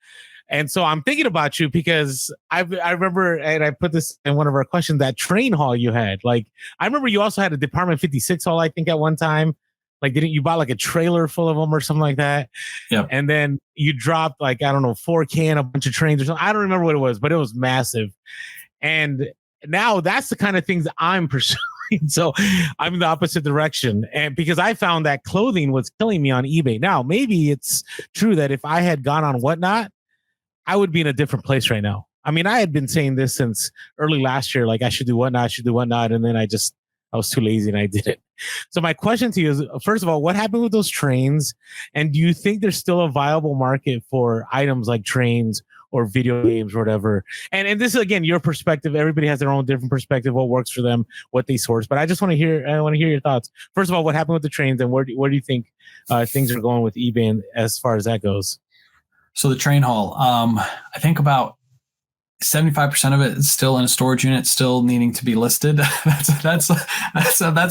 And so I'm thinking about you because I remember, and I put this in one of our questions, that train haul you had. Like, I remember you also had a Department 56 haul, I think, at one time. Like, didn't you buy like a trailer full of them or something like that? Yeah. And then you dropped like, I don't know, 4K and a bunch of trains or something. I don't remember what it was, but it was massive. And now that's the kind of things I'm pursuing. So I'm in the opposite direction. And because I found that clothing was killing me on eBay. Now, maybe it's true that if I had gone on Whatnot, I would be in a different place right now. I mean, I had been saying this since early last year, like I should do Whatnot. And then I was too lazy and I didn't. So my question to you is, first of all, what happened with those trains? And do you think there's still a viable market for items like trains or video games or whatever? And this is, again, your perspective. Everybody has their own different perspective, what works for them, what they source. But I just want to hear your thoughts. First of all, what happened with the trains, and where do you think things are going with eBay and as far as that goes? So the train haul, I think about 75% of it is still in a storage unit, still needing to be listed. That's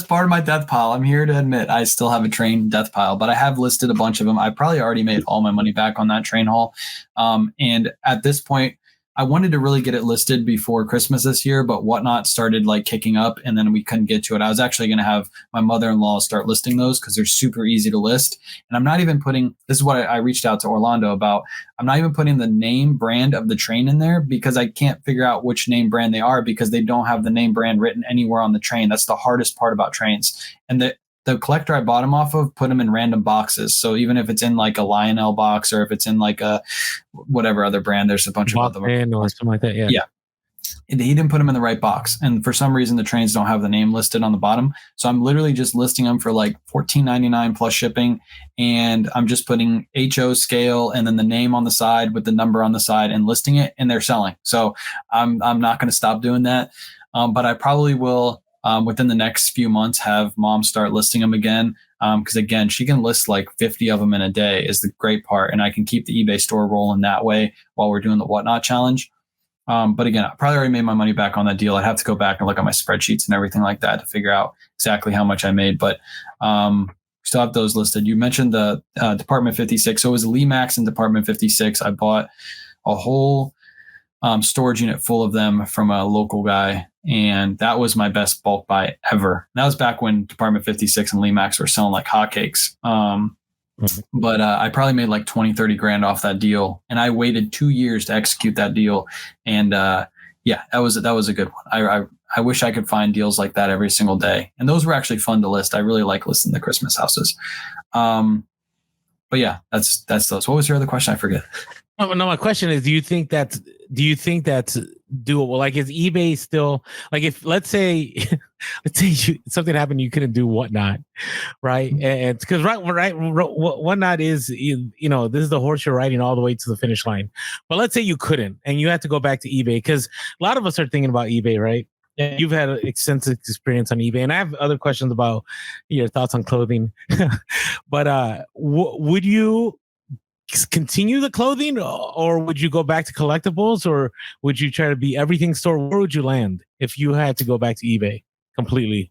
part of my death pile. I'm here to admit I still have a train death pile, but I have listed a bunch of them. I probably already made all my money back on that train haul. And at this point, I wanted to really get it listed before Christmas this year, but Whatnot started like kicking up and then we couldn't get to it. I was actually going to have my mother-in-law start listing those because they're super easy to list. And I'm not even putting, this is what I reached out to Orlando about. I'm not even putting the name brand of the train in there because I can't figure out which name brand they are because they don't have the name brand written anywhere on the train. That's the hardest part about trains. And the collector I bought them off of put them in random boxes. So even if it's in like a Lionel box or if it's in like a whatever other brand, there's a bunch of other or something like that. Yeah. And he didn't put them in the right box. And for some reason, the trains don't have the name listed on the bottom. So I'm literally just listing them for like $14.99 plus shipping. And I'm just putting HO scale and then the name on the side with the number on the side and listing it, and they're selling. So I'm not going to stop doing that. But I probably will, within the next few months, have mom start listing them again. Because again, she can list like 50 of them in a day is the great part. And I can keep the eBay store rolling that way while we're doing the Whatnot challenge. But again, I probably already made my money back on that deal. I'd have to go back and look at my spreadsheets and everything like that to figure out exactly how much I made. But still have those listed. You mentioned the Department 56. So it was Lemax and Department 56. I bought a whole storage unit full of them from a local guy. And that was my best bulk buy ever. And that was back when Department 56 and Lemax were selling like hotcakes. But I probably made like 20, 30 grand off that deal. And I waited 2 years to execute that deal. And that was a good one. I wish I could find deals like that every single day. And those were actually fun to list. I really like listing the Christmas houses. But yeah, that's those. What was your other question? I forget. No, my question is, do you think that's doable? Like, is eBay still, like, if let's say something happened, you couldn't do Whatnot, right? And because Whatnot is, this is the horse you're riding all the way to the finish line. But let's say you couldn't, and you had to go back to eBay, because a lot of us are thinking about eBay, right? And you've had extensive experience on eBay, and I have other questions about your thoughts on clothing. But would you continue the clothing, or would you go back to collectibles, or would you try to be everything store? Where would you land if you had to go back to eBay completely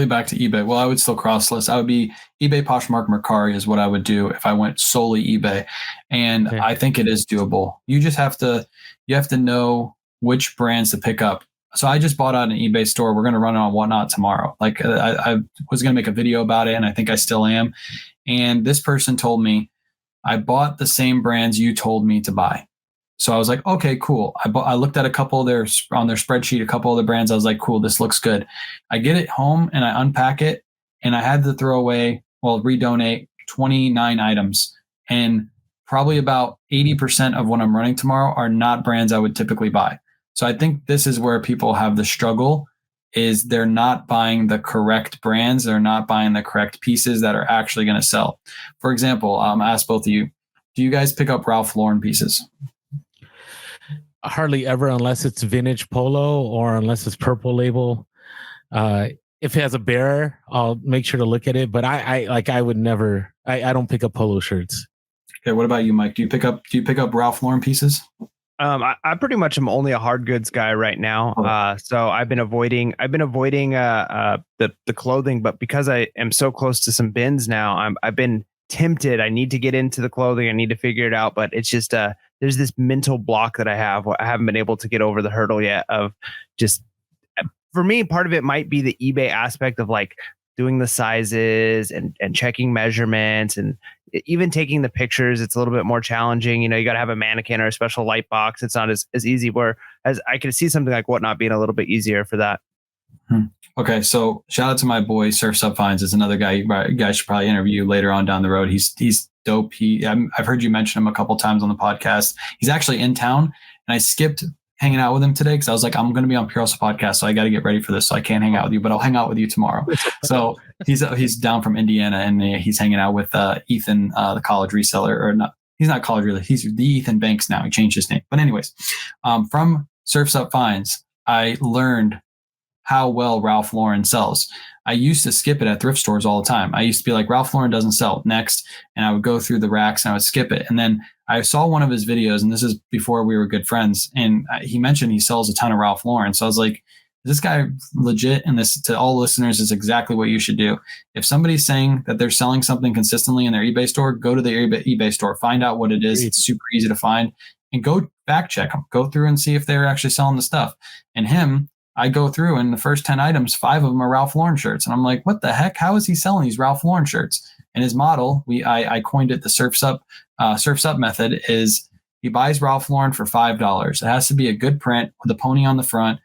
back to eBay? Well, I would still cross list. I would be eBay, Poshmark, Mercari is what I would do if I went solely eBay. And okay. I think it is doable. You just have to know which brands to pick up. So I just bought out an eBay store. We're going to run it on Whatnot tomorrow. Like I was going to make a video about it, and I think I still am. And this person told me, I bought the same brands you told me to buy. So I was like, okay, cool. I looked at a couple of on their spreadsheet, a couple of the brands. I was like, cool, this looks good. I get it home and I unpack it, and I had to redonate 29 items. And probably about 80% of what I'm running tomorrow are not brands I would typically buy. So I think this is where people have the struggle, is they're not buying the correct brands. They're not buying the correct pieces that are actually going to sell. For example, I asked both of you, do you guys pick up Ralph Lauren pieces? Hardly ever, unless it's vintage polo or unless it's purple label. If it has a bearer, I'll make sure to look at it. But I would never, I don't pick up polo shirts. Okay. What about you, Mike? Do you pick up Ralph Lauren pieces? I pretty much am only a hard goods guy right now. So I've been avoiding the clothing, but because I am so close to some bins now, I've been tempted. I need to get into the clothing. I need to figure it out, but it's just there's this mental block that I have. I haven't been able to get over the hurdle yet of just, for me, part of it might be the eBay aspect of like doing the sizes and checking measurements and even taking the pictures. It's a little bit more challenging. You know, you got to have a mannequin or a special light box. It's not as easy, where as I could see something like Whatnot being a little bit easier for that. Okay, so shout out to my boy Surfs Up Finds. Is another guy you guys should probably interview later on down the road. He's dope. I've heard you mention him a couple times on the podcast. He's actually in town, and I skipped hanging out with him today because I was like, I'm going to be on Pure Hustle Podcast, so I got to get ready for this. So I can't hang out with you, but I'll hang out with you tomorrow. So he's down from Indiana, and he's hanging out with Ethan, the college reseller, or not. He's not college really. He's the Ethan Banks now. He changed his name. But anyways, from Surfs Up Finds, I learned how well Ralph Lauren sells. I used to skip it at thrift stores all the time. I used to be like, Ralph Lauren doesn't sell, next. And I would go through the racks and I would skip it. And then I saw one of his videos, and this is before we were good friends. And he mentioned he sells a ton of Ralph Lauren. So I was like, is this guy legit? And this, to all listeners, is exactly what you should do. If somebody's saying that they're selling something consistently in their eBay store, go to their eBay store, find out what it is. It's super easy to find, and go fact check them. Go through and see if they're actually selling the stuff. And him, I go through, and the first 10 items, 5 of them are Ralph Lauren shirts. And I'm like, what the heck? How is he selling these Ralph Lauren shirts? And his model, I coined it the Surfs Up method, is he buys Ralph Lauren for $5. It has to be a good print with a pony on the front.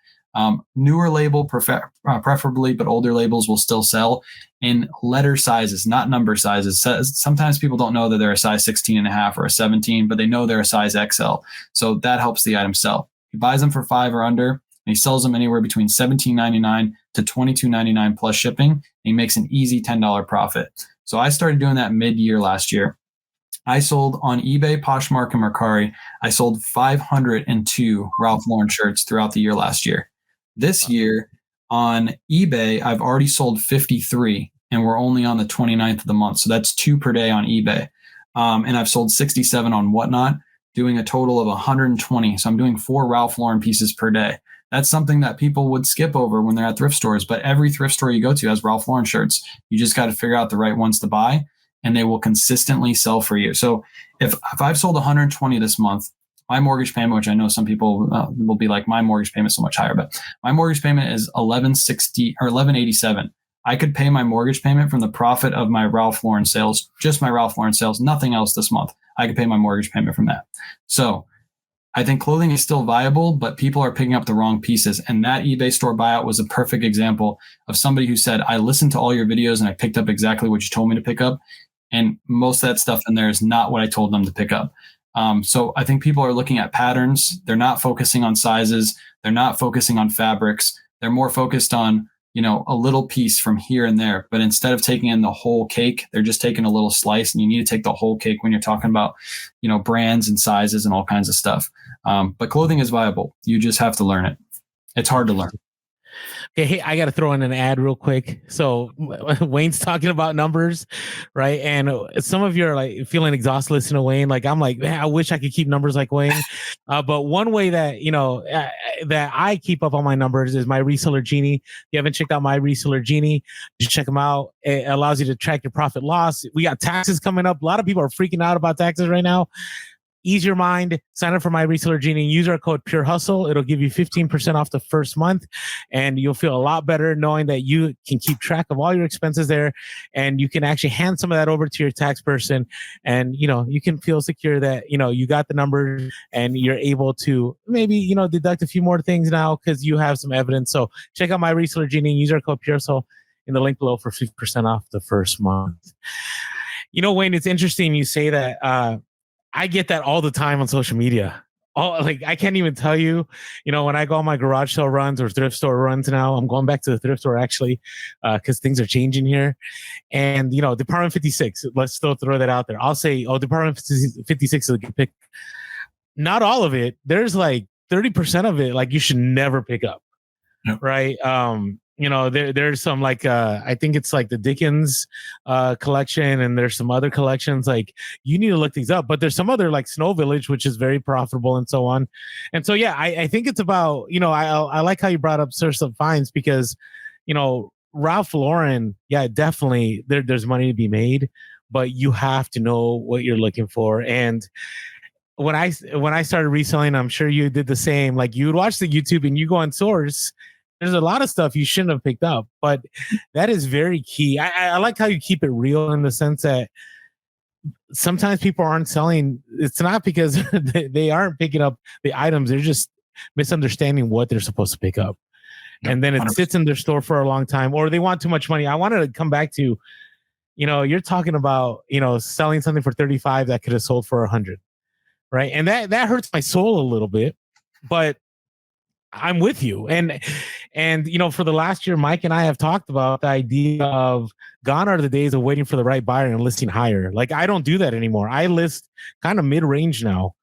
Newer label, preferably, but older labels will still sell in letter sizes, not number sizes. Sometimes people don't know that they're a size 16.5 or a 17, but they know they're a size XL. So that helps the item sell. He buys them for $5 or under, and he sells them anywhere between $17.99 to $22.99 plus shipping. And he makes an easy $10 profit. So I started doing that mid-year last year. I sold on eBay, Poshmark, and Mercari. I sold 502 Ralph Lauren shirts throughout the year last year. This year on eBay, I've already sold 53, and we're only on the 29th of the month. So that's 2 per day on eBay. And I've sold 67 on Whatnot, doing a total of 120. So I'm doing 4 Ralph Lauren pieces per day. That's something that people would skip over when they're at thrift stores. But every thrift store you go to has Ralph Lauren shirts. You just got to figure out the right ones to buy, and they will consistently sell for you. So if I've sold 120 this month, my mortgage payment, which I know some people will be like, my mortgage payment is so much higher, but my mortgage payment is $1,160 or $1,187. I could pay my mortgage payment from the profit of my Ralph Lauren sales, just my Ralph Lauren sales, nothing else this month. I could pay my mortgage payment from that. So I think clothing is still viable, but people are picking up the wrong pieces. And that eBay store buyout was a perfect example of somebody who said, I listened to all your videos and I picked up exactly what you told me to pick up. And most of that stuff in there is not what I told them to pick up. So I think people are looking at patterns. They're not focusing on sizes. They're not focusing on fabrics. They're more focused on, a little piece from here and there. But instead of taking in the whole cake, they're just taking a little slice. And you need to take the whole cake when you're talking about, brands and sizes and all kinds of stuff. But clothing is viable. You just have to learn it. It's hard to learn. Okay, hey, I got to throw in an ad real quick. So Wayne's talking about numbers, right? And some of you are like feeling exhausted listening to Wayne. Like, I'm like, man, I wish I could keep numbers like Wayne. But one way that, that I keep up on my numbers is my Reseller Genie. If you haven't checked out my Reseller Genie, you check them out. It allows you to track your profit loss. We got taxes coming up. A lot of people are freaking out about taxes right now. Ease your mind, sign up for my Reseller Genie and use our code Pure Hustle. It'll give you 15% off the first month, and you'll feel a lot better knowing that you can keep track of all your expenses there, and you can actually hand some of that over to your tax person, and you can feel secure that you got the numbers and you're able to maybe deduct a few more things now because you have some evidence. So check out my Reseller Genie and use our code Pure Hustle in the link below for 50% off the first month. Wayne, it's interesting you say that. I get that all the time on social media. I can't even tell you, when I go on my garage sale runs or thrift store runs now, I'm going back to the thrift store actually, because things are changing here. And, Department 56, let's still throw that out there. I'll say, Department 56 is a good pick. Not all of it. There's like 30% of it, like you should never pick up. Yep. Right. There's some I think it's like the Dickens collection, and there's some other collections. Like you need to look these up, but there's some other like Snow Village, which is very profitable and so on. And so, yeah, I think it's about, I like how you brought up Surfs Up Finds because, Ralph Lauren, yeah, definitely there's money to be made, but you have to know what you're looking for. And when I started reselling, I'm sure you did the same. Like you would watch the YouTube and you go on source. There's a lot of stuff you shouldn't have picked up, but that is very key. I like how you keep it real in the sense that sometimes people aren't selling. It's not because they aren't picking up the items. They're just misunderstanding what they're supposed to pick up. And then it 100%. Sits in their store for a long time, or they want too much money. I wanted to come back to, you're talking about, selling something for 35 that could have sold for 100. Right. And that hurts my soul a little bit, but I'm with you. And for the last year, Mike and I have talked about the idea of gone are the days of waiting for the right buyer and listing higher. Like I don't do that anymore. I list kind of mid-range now.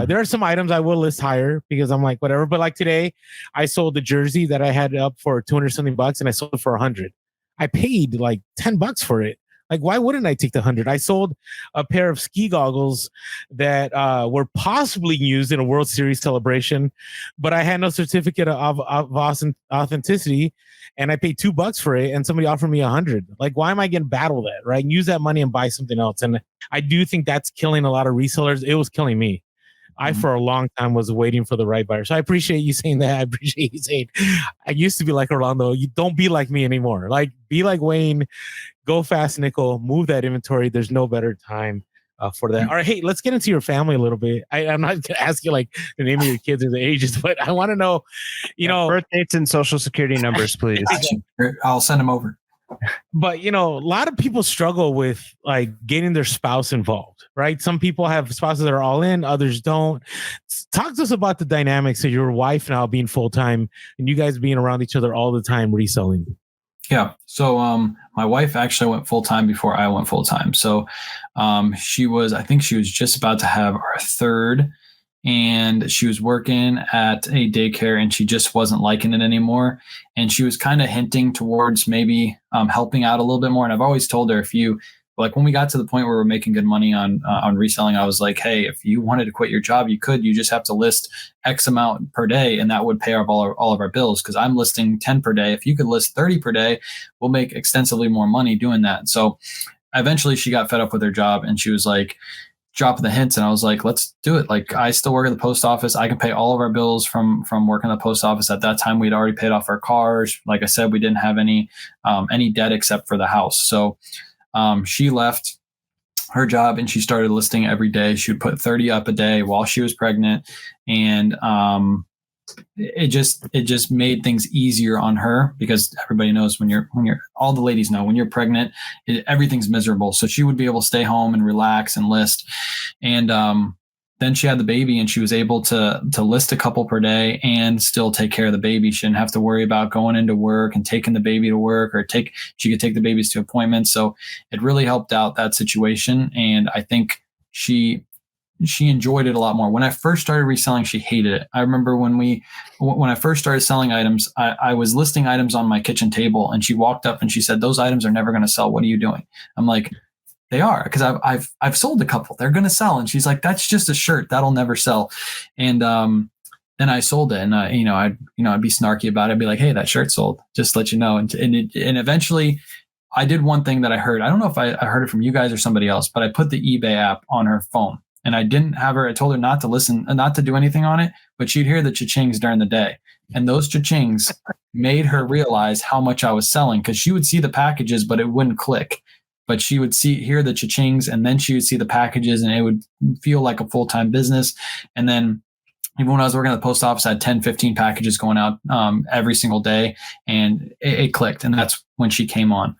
There are some items I will list higher because I'm like, whatever. But like today, I sold the jersey that I had up for 200 something bucks and I sold it for 100. I paid like $10 for it. Like, why wouldn't I take the 100? I sold a pair of ski goggles that were possibly used in a World Series celebration, but I had no certificate of authenticity, and I paid $2 for it, and somebody offered me 100. Like, why am I getting battled at, right? And use that money and buy something else. And I do think that's killing a lot of resellers. It was killing me. I, for a long time, was waiting for the right buyer. So I appreciate you saying that. I appreciate you saying, I used to be like Orlando. You don't be like me anymore. Like, be like Wayne. Go fast, nickel. Move that inventory. There's no better time for that. All right, hey, let's get into your family a little bit. I'm not going to ask you like the name of your kids or the ages, but I want to know, birth dates and social security numbers, please. I'll send them over. But a lot of people struggle with like getting their spouse involved, right? Some people have spouses that are all in, others don't. Talk to us about the dynamics of your wife now being full-time and you guys being around each other all the time reselling. Yeah. So my wife actually went full-time before I went full-time. So I think she was just about to have our third, and she was working at a daycare and she just wasn't liking it anymore. And she was kind of hinting towards maybe helping out a little bit more. And I've always told her, when we got to the point where we're making good money on reselling, I was like, hey, if you wanted to quit your job, you could. You just have to list X amount per day, and that would pay off all of our bills, because I'm listing 10 per day. If you could list 30 per day, we'll make extensively more money doing that. So eventually she got fed up with her job and she was like, dropping the hints, and I was like, let's do it. Like, I still work at the post office. I can pay all of our bills from working at the post office. At that time, we'd already paid off our cars. Like I said, we didn't have any debt except for the house. So she left her job and she started listing every day. She would put 30 up a day while she was pregnant. And it just made things easier on her, because everybody knows when you're all the ladies know when you're pregnant, everything's miserable. So she would be able to stay home and relax and list. And then she had the baby and she was able to list a couple per day and still take care of the baby. She didn't have to worry about going into work and taking the baby to work, or she could take the babies to appointments. So it really helped out that situation. And I think she enjoyed it a lot more. When I first started reselling, she hated it. I remember when I first started selling items, I was listing items on my kitchen table, and she walked up and she said, "Those items are never going to sell. What are you doing?" I'm like, "They are, because I've sold a couple. They're going to sell." And she's like, "That's just a shirt. That'll never sell." And then I sold it, and I'd be snarky about it. I'd be like, "Hey, that shirt sold. Just to let you know." And eventually, I did one thing that I heard. I don't know if I heard it from you guys or somebody else, but I put the eBay app on her phone. And I told her not to listen, not to do anything on it, but she'd hear the cha-chings during the day. And those cha-chings made her realize how much I was selling, because she would see the packages, but it wouldn't click. But she would hear the cha-chings, and then she would see the packages, and it would feel like a full-time business. And then even when I was working at the post office, I had 10, 15 packages going out every single day, and it clicked. And that's when she came on.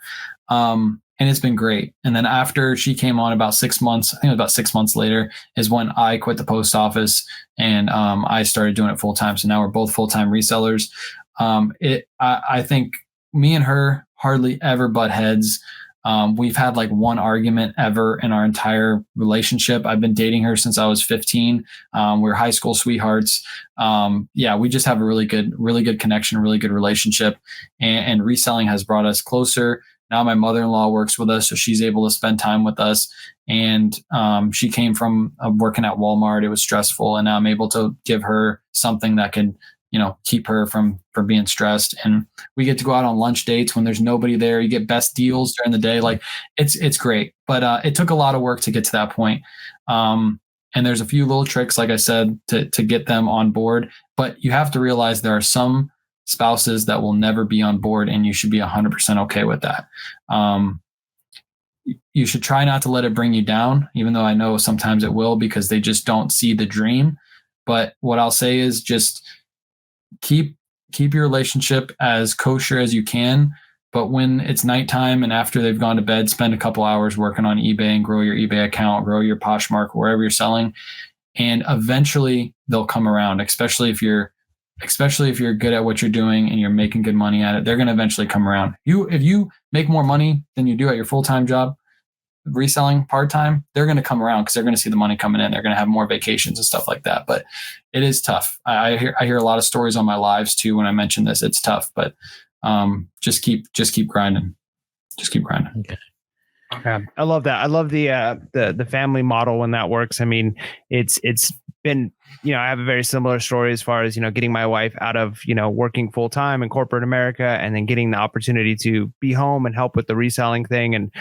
And it's been great. And then after she came on, about 6 months, I think it was about 6 months later, is when I quit the post office and I started doing it full time. So now we're both full-time resellers. I think me and her hardly ever butt heads. We've had like one argument ever in our entire relationship. I've been dating her since I was 15. We're high school sweethearts. We just have a really good connection, really good relationship, and reselling has brought us closer. Now my mother-in-law works with us, so she's able to spend time with us. And she came from working at Walmart. It was stressful, and now I'm able to give her something that can, keep her from being stressed. And we get to go out on lunch dates when there's nobody there. You get best deals during the day. Like it's great, but it took a lot of work to get to that point. And there's a few little tricks, like I said, to get them on board. But you have to realize there are some spouses that will never be on board, and you should be 100% okay with that. You should try not to let it bring you down, even though I know sometimes it will, because they just don't see the dream. But what I'll say is just keep your relationship as kosher as you can. But when it's nighttime and after they've gone to bed, spend a couple hours working on eBay and grow your eBay account, grow your Poshmark, wherever you're selling. And eventually they'll come around, especially if you're good at what you're doing and you're making good money at it. They're going to eventually come around. If you make more money than you do at your full-time job, reselling part-time, they're going to come around because they're going to see the money coming in. They're going to have more vacations and stuff like that. But it is tough. I hear a lot of stories on my lives too when I mention this. It's tough, but just keep grinding. Just keep grinding. Okay. I love that. I love the family model when that works. I mean, it's been, I have a very similar story as far as, getting my wife out of, working full time in corporate America, and then getting the opportunity to be home and help with the reselling thing. And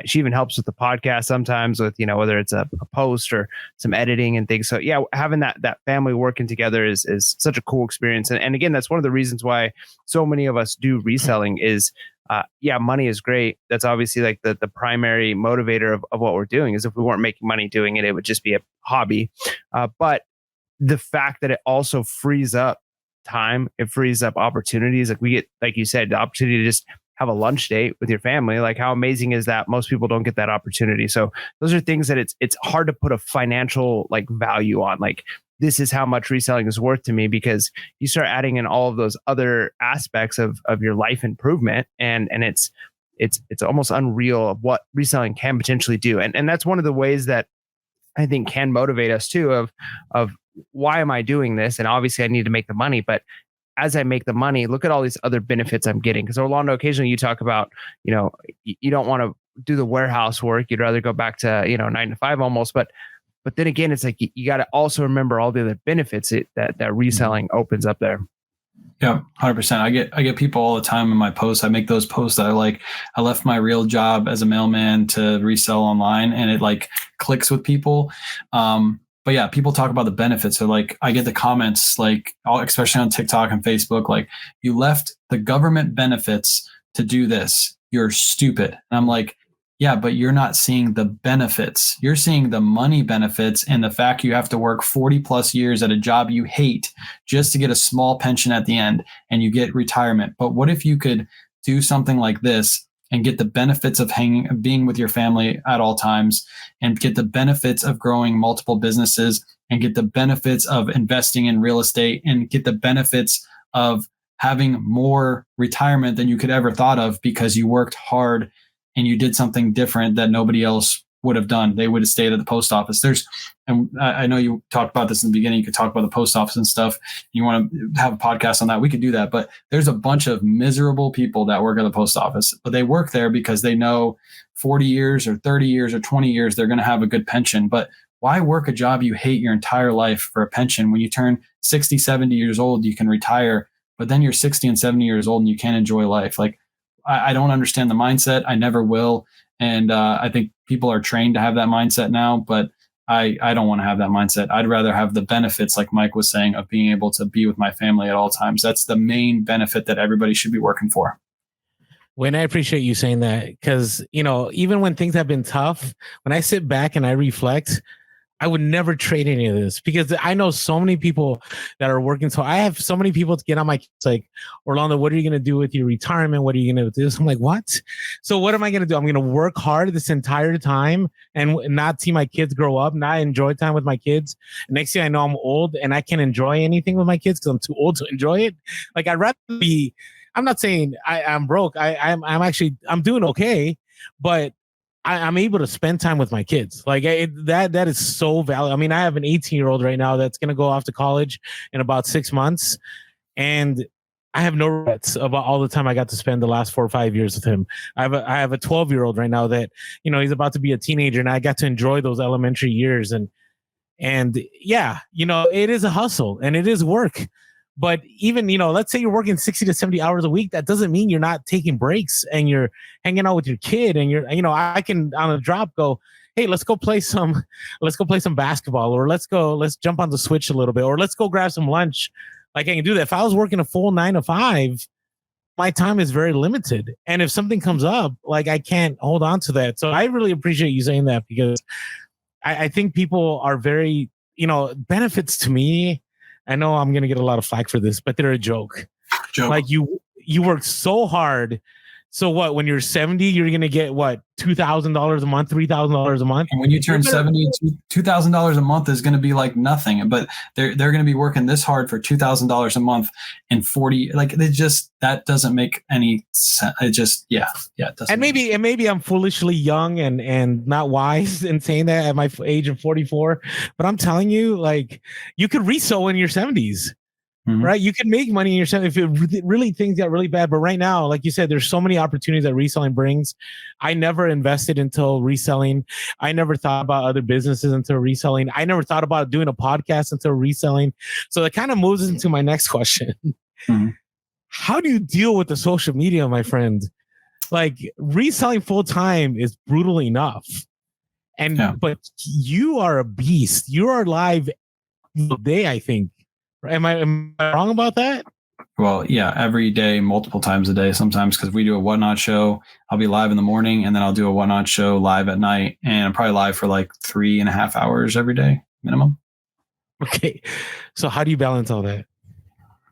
she even helps with the podcast sometimes with, whether it's a post or some editing and things. So yeah, having that family working together is such a cool experience. And again, that's one of the reasons why so many of us do reselling is, money is great. That's obviously like the primary motivator of what we're doing. Is if we weren't making money doing it, it would just be a hobby. But the fact that it also frees up time, it frees up opportunities. Like we get, like you said, the opportunity to just have a lunch date with your family. Like how amazing is that? Most people don't get that opportunity. So those are things that it's hard to put a financial like value on. Like this is how much reselling is worth to me, because you start adding in all of those other aspects of your life improvement, and it's almost unreal of what reselling can potentially do. And that's one of the ways that I think can motivate us too, of why am I doing this? And obviously I need to make the money, but as I make the money, look at all these other benefits I'm getting. Because Orlando, occasionally you talk about, you don't want to do the warehouse work. You'd rather go back to, 9 to 5 almost. But then again, it's like, you got to also remember all the other benefits that reselling opens up there. Yeah, 100%. I get people all the time in my posts. I make those posts that I left my real job as a mailman to resell online, and it like clicks with people. But yeah, people talk about the benefits. So like I get the comments, like especially on TikTok and Facebook, like, you left the government benefits to do this. You're stupid. And I'm like, yeah, but you're not seeing the benefits. You're seeing the money benefits and the fact you have to work 40 plus years at a job you hate just to get a small pension at the end, and you get retirement. But what if you could do something like this and get the benefits of being with your family at all times, and get the benefits of growing multiple businesses, and get the benefits of investing in real estate, and get the benefits of having more retirement than you could ever thought of because you worked hard and you did something different that nobody else would have done. They would have stayed at the post office. And I know you talked about this in the beginning. You could talk about the post office and stuff. You want to have a podcast on that, we could do that. But there's a bunch of miserable people that work at the post office, but they work there because they know 40 years or 30 years or 20 years, they're going to have a good pension. But why work a job you hate your entire life for a pension? When you turn 60, 70 years old, you can retire, but then you're 60 and 70 years old and you can't enjoy life. Like, I don't understand the mindset. I never will. And I think people are trained to have that mindset now, but I don't want to have that mindset. I'd rather have the benefits, like Mike was saying, of being able to be with my family at all times. That's the main benefit that everybody should be working for. Wayne, I appreciate you saying that, because, even when things have been tough, when I sit back and I reflect, I would never trade any of this, because I know so many people that are working. So I have so many people to get on my, it's like, Orlando, what are you going to do with your retirement? What are you going to do with this? I'm like, what? So what am I going to do? I'm going to work hard this entire time and not see my kids grow up, not enjoy time with my kids. Next thing I know, I'm old and I can't enjoy anything with my kids because I'm too old to enjoy it. Like, I'd rather be, I'm not saying I'm broke. I'm doing okay, but I'm able to spend time with my kids. Like, that is so valuable. I mean, I have an 18-year-old right now that's going to go off to college in about 6 months. And I have no regrets about all the time I got to spend the last 4 or 5 years with him. I have a 12-year-old right now that, he's about to be a teenager, and I got to enjoy those elementary years. And yeah, it is a hustle and it is work. But even, let's say you're working 60 to 70 hours a week, that doesn't mean you're not taking breaks and you're hanging out with your kid and I can on a drop go, hey, let's go play some basketball, or let's jump on the Switch a little bit, or let's go grab some lunch. Like, I can do that. If I was working a full 9 to 5, my time is very limited. And if something comes up, like, I can't hold on to that. So I really appreciate you saying that, because I think people are very, benefits to me. I know I'm going to get a lot of flack for this, but they're a joke. Like, you work so hard. So what, when you're 70, you're going to get what, $2,000 a month, $3,000 a month? And when you turn 70, $2,000 a month is going to be like nothing, but they're going to be working this hard for $2,000 a month and 40, like, that doesn't make any sense. It just, it doesn't. And maybe I'm foolishly young and not wise in saying that at my age of 44, but I'm telling you, like, you could resell in your 70s. Mm-hmm. Right, you can make money in your 70s if it really things got really bad. But right now, like you said, there's so many opportunities that reselling brings. I never invested until reselling. I never thought about other businesses until reselling. I never thought about doing a podcast until reselling. So that kind of moves into my next question. Mm-hmm. How do you deal with the social media, my friend? Like, reselling full time is brutal enough, but you are a beast. You are live all day, I think. Am I wrong about that? Well, yeah, every day, multiple times a day, sometimes, because we do a Whatnot show. I'll be live in the morning, and then I'll do a Whatnot show live at night. And I'm probably live for like 3.5 hours every day minimum. Okay. So how do you balance all that?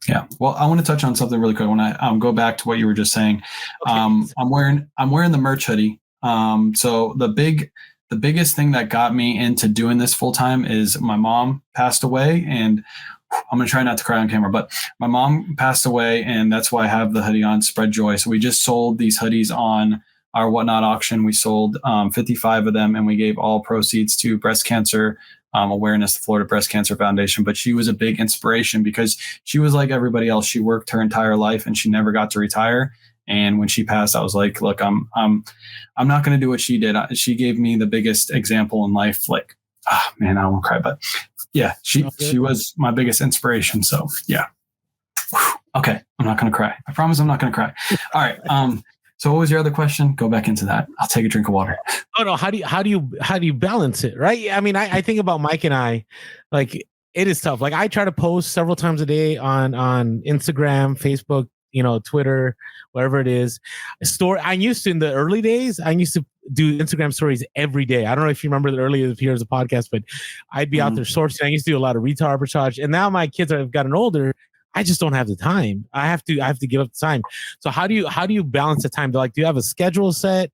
Yeah. Well, I want to touch on something really quick. When I go back to what you were just saying, okay. I'm wearing the merch hoodie. So the biggest thing that got me into doing this full time is my mom passed away, and I'm going to try not to cry on camera, but my mom passed away, and that's why I have the hoodie on, Spread Joy. So we just sold these hoodies on our Whatnot auction. We sold 55 of them, and we gave all proceeds to breast cancer awareness, the Florida Breast Cancer Foundation. But she was a big inspiration because she was like everybody else. She worked her entire life and she never got to retire. And when she passed, I was like, look, I'm not going to do what she did. She gave me the biggest example in life. Like, man, I won't cry, but yeah, she was my biggest inspiration. So yeah. Okay. I'm not going to cry. I promise I'm not going to cry. All right. So what was your other question? Go back into that. I'll take a drink of water. Oh no. How do you balance it? Right. I mean, I think about Mike and I, like, it is tough. Like, I try to post several times a day on Instagram, Facebook, Twitter, wherever it is. In the early days, I used to do Instagram stories every day. I don't know if you remember the earlier years of podcasts, but I'd be out there sourcing. I used to do a lot of retail arbitrage, and now my kids have gotten older. I just don't have the time. I have to give up the time. So how do you balance the time? Like, do you have a schedule set?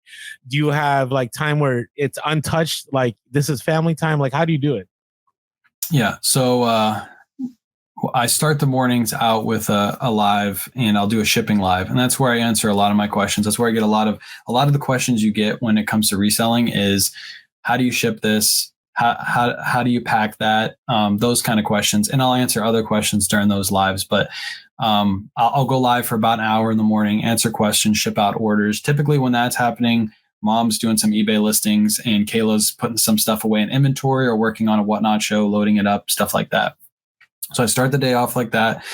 Do you have like time where it's untouched? Like, this is family time. Like, how do you do it? Yeah. So, I start the mornings out with a live, and I'll do a shipping live, and that's where I answer a lot of my questions. That's where I get a lot of the questions you get when it comes to reselling is, how do you ship this? How do you pack that? Those kind of questions, and I'll answer other questions during those lives. But I'll go live for about an hour in the morning, answer questions, ship out orders. Typically, when that's happening, Mom's doing some eBay listings, and Kayla's putting some stuff away in inventory or working on a Whatnot show, loading it up, stuff like that. So I start the day off like that.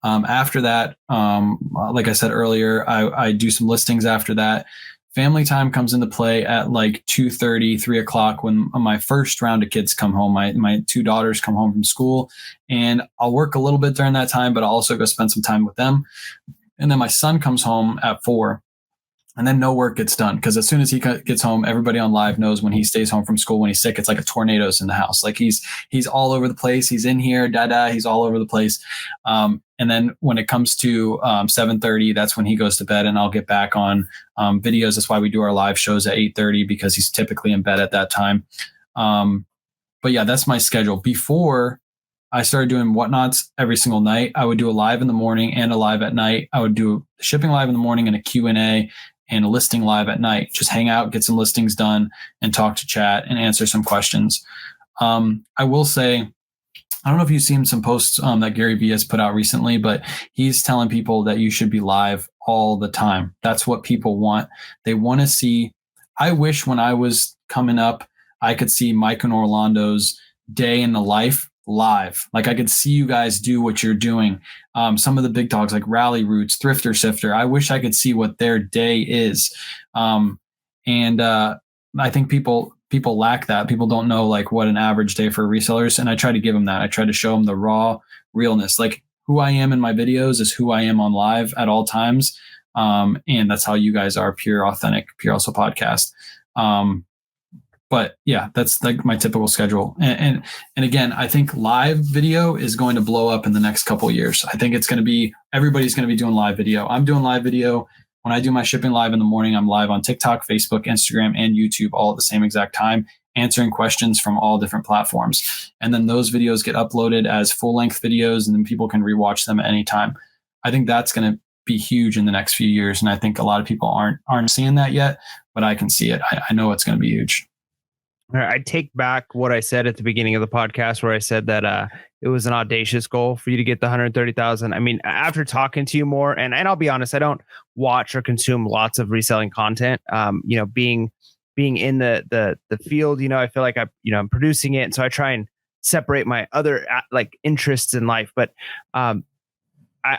After that, like I said earlier, I do some listings after that. Family time comes into play at like 2:30, 3 o'clock when my first round of kids come home. My two daughters come home from school, and I'll work a little bit during that time, but I'll also go spend some time with them. And then my son comes home at 4. And then no work gets done, because as soon as he gets home, everybody on live knows when he stays home from school, when he's sick, it's like a tornado's in the house. Like he's all over the place. He's in here, he's all over the place. And then when it comes to 7:30, that's when he goes to bed, and I'll get back on videos. That's why we do our live shows at 8:30, because he's typically in bed at that time. But yeah, that's my schedule. Before I started doing Whatnots every single night, I would do a live in the morning and a live at night. I would do shipping live in the morning and a Q&A. And a listing live at night. Just hang out, get some listings done, and talk to chat and answer some questions. I will say, I don't know if you've seen some posts that Gary Vee has put out recently, but he's telling people that you should be live all the time. That's what people want. They want to see. I wish when I was coming up, I could see Mike and Orlando's day in the life live. Like, I could see you guys do what you're doing. Some of the big dogs like Rally Roots, Thrifter Sifter, I wish I could see what their day is. And I think people people lack that. People don't know like what an average day for resellers. And I try to give them that. I try to show them the raw realness. Like who I am in my videos is who I am on live at all times. And that's how you guys are, pure, authentic, Pure Hustle Podcast. But yeah, that's like my typical schedule. And again, I think live video is going to blow up in the next couple of years. I think it's going to be, everybody's going to be doing live video. I'm doing live video. When I do my shipping live in the morning, I'm live on TikTok, Facebook, Instagram, and YouTube all at the same exact time, answering questions from all different platforms. And then those videos get uploaded as full-length videos, and then people can rewatch them at any time. I think that's going to be huge in the next few years. And I think a lot of people aren't seeing that yet, but I can see it. I know it's going to be huge. I take back what I said at the beginning of the podcast, where I said that it was an audacious goal for you to get the 130,000. I mean, after talking to you more, and I'll be honest, I don't watch or consume lots of reselling content. Being in the field, I feel like I'm producing it, and so I try and separate my other like interests in life. But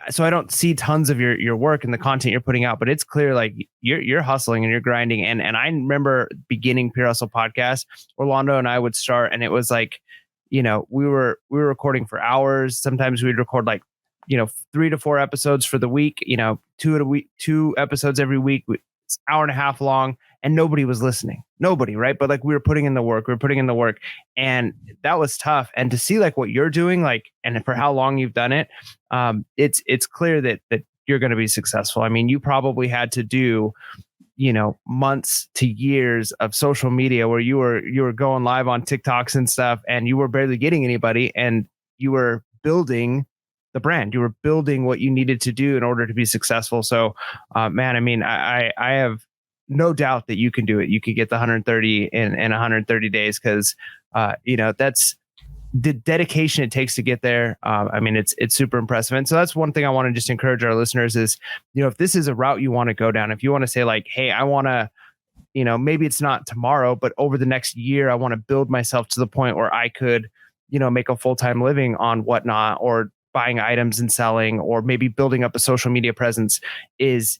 so I don't see tons of your work and the content you're putting out, but it's clear like you're hustling and you're grinding. And I remember beginning Pure Hustle Podcast, Orlando and I would start, and it was like, we were recording for hours. Sometimes we'd record like, 3 to 4 episodes for the week, 2 episodes every week, it's an hour and a half long, and nobody was listening. Nobody, right? But like we were putting in the work, and that was tough. And to see like what you're doing, like, and for how long you've done it, it's clear that you're going to be successful. I mean, you probably had to do, months to years of social media where you were going live on TikToks and stuff, and you were barely getting anybody, and you were building the brand. You were building what you needed to do in order to be successful. So, man, I mean, I have no doubt that you can do it. You could get the 130 in 130 days, because, that's the dedication it takes to get there. I mean, it's super impressive. And so that's one thing I want to just encourage our listeners is, if this is a route you want to go down, if you want to say like, hey, I want to, maybe it's not tomorrow, but over the next year, I want to build myself to the point where I could, make a full-time living on Whatnot, or buying items and selling, or maybe building up a social media presence, is,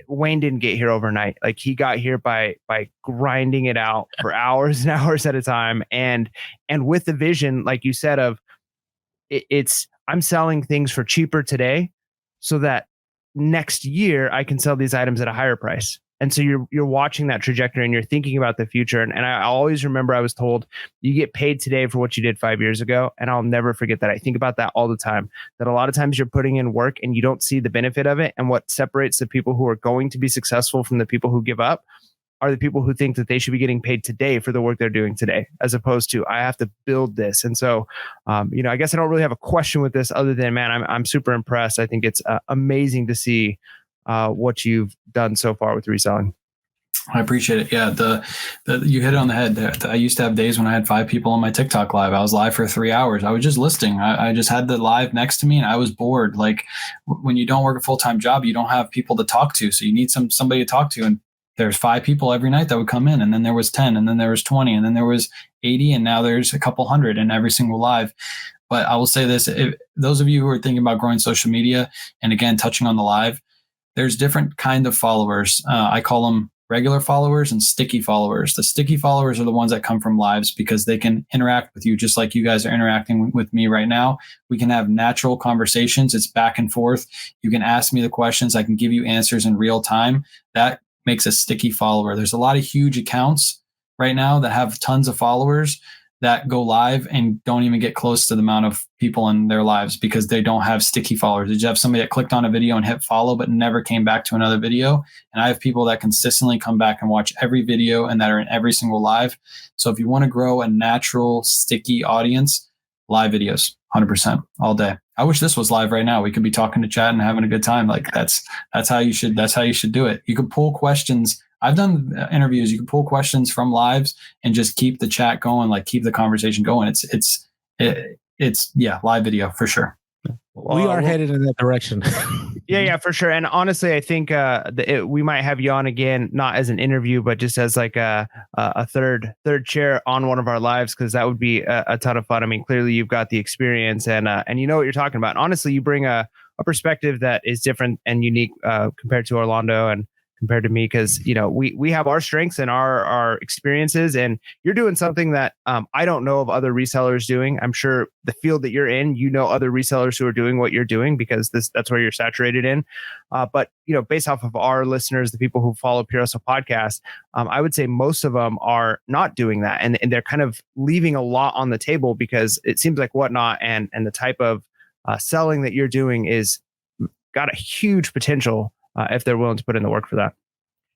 Wayne didn't get here overnight. Like he got here by grinding it out for hours and hours at a time. And with the vision, like you said, of I'm selling things for cheaper today so that next year I can sell these items at a higher price. And so you're watching that trajectory, and you're thinking about the future. And I always remember I was told you get paid today for what you did 5 years ago. And I'll never forget that. I think about that all the time, that a lot of times you're putting in work and you don't see the benefit of it. And what separates the people who are going to be successful from the people who give up are the people who think that they should be getting paid today for the work they're doing today, as opposed to I have to build this. And so, I guess I don't really have a question with this other than, man, I'm super impressed. I think it's amazing to see what you've done so far with reselling. I appreciate it. Yeah, you hit it on the head. I used to have days when I had 5 people on my TikTok live. I was live for 3 hours. I was just listing. I just had the live next to me, and I was bored. Like when you don't work a full-time job, you don't have people to talk to, so you need somebody to talk to. And there's 5 people every night that would come in, and then there was 10, and then there was 20, and then there was 80, and now there's a couple hundred in every single live. But I will say this: if those of you who are thinking about growing social media, and again touching on the live, there's different kind of followers. I call them regular followers and sticky followers. The sticky followers are the ones that come from lives because they can interact with you just like you guys are interacting with me right now. We can have natural conversations. It's back and forth. You can ask me the questions. I can give you answers in real time. That makes a sticky follower. There's a lot of huge accounts right now that have tons of followers that go live and don't even get close to the amount of people in their lives because they don't have sticky followers. Did you have somebody that clicked on a video and hit follow but never came back to another video? And I have people that consistently come back and watch every video and that are in every single live. So if you want to grow a natural sticky audience, live videos, 100% all day. I wish this was live right now. We could be talking to chat and having a good time. Like that's how you should do it. You can pull questions. I've done interviews. You can pull questions from lives and just keep the chat going, like keep the conversation going. It's live video for sure. We are headed in that direction. Yeah, for sure. And honestly, I think we might have you on again, not as an interview, but just as like a third chair on one of our lives, because that would be a ton of fun. I mean, clearly you've got the experience and you know what you're talking about. And honestly, you bring a perspective that is different and unique compared to Orlando and compared to me, because we have our strengths and our experiences, and you're doing something that I don't know of other resellers doing. I'm sure the field that you're in, other resellers who are doing what you're doing, because that's where you're saturated in. But based off of our listeners, the people who follow Pure Hustle Podcast, I would say most of them are not doing that, and they're kind of leaving a lot on the table, because it seems like Whatnot and the type of selling that you're doing is got a huge potential if they're willing to put in the work for that.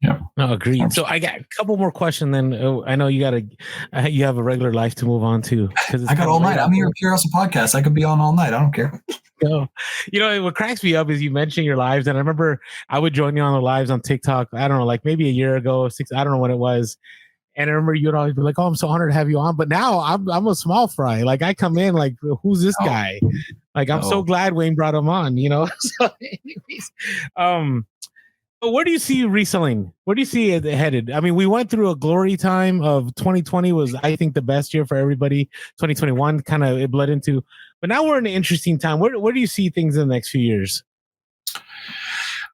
Yeah, no, agreed. So I got a couple more questions. Then I know you have a regular life to move on to. I got all night. I'm here at Pure Hustle Podcast. I could be on all night. I don't care. What cracks me up is you mentioned your lives, and I remember I would join you on the lives on TikTok. I don't know, like maybe a year ago, I don't know when it was. And I remember you'd always be like, "Oh, I'm so honored to have you on." But now I'm a small fry. Like I come in like, "Who's this guy?" Like I'm so glad Wayne brought him on. So, anyways, where do you see reselling? Where do you see it headed? I mean, we went through a glory time of 2020 was, I think, the best year for everybody. 2021 kind of it bled into, but now we're in an interesting time. Where do you see things in the next few years?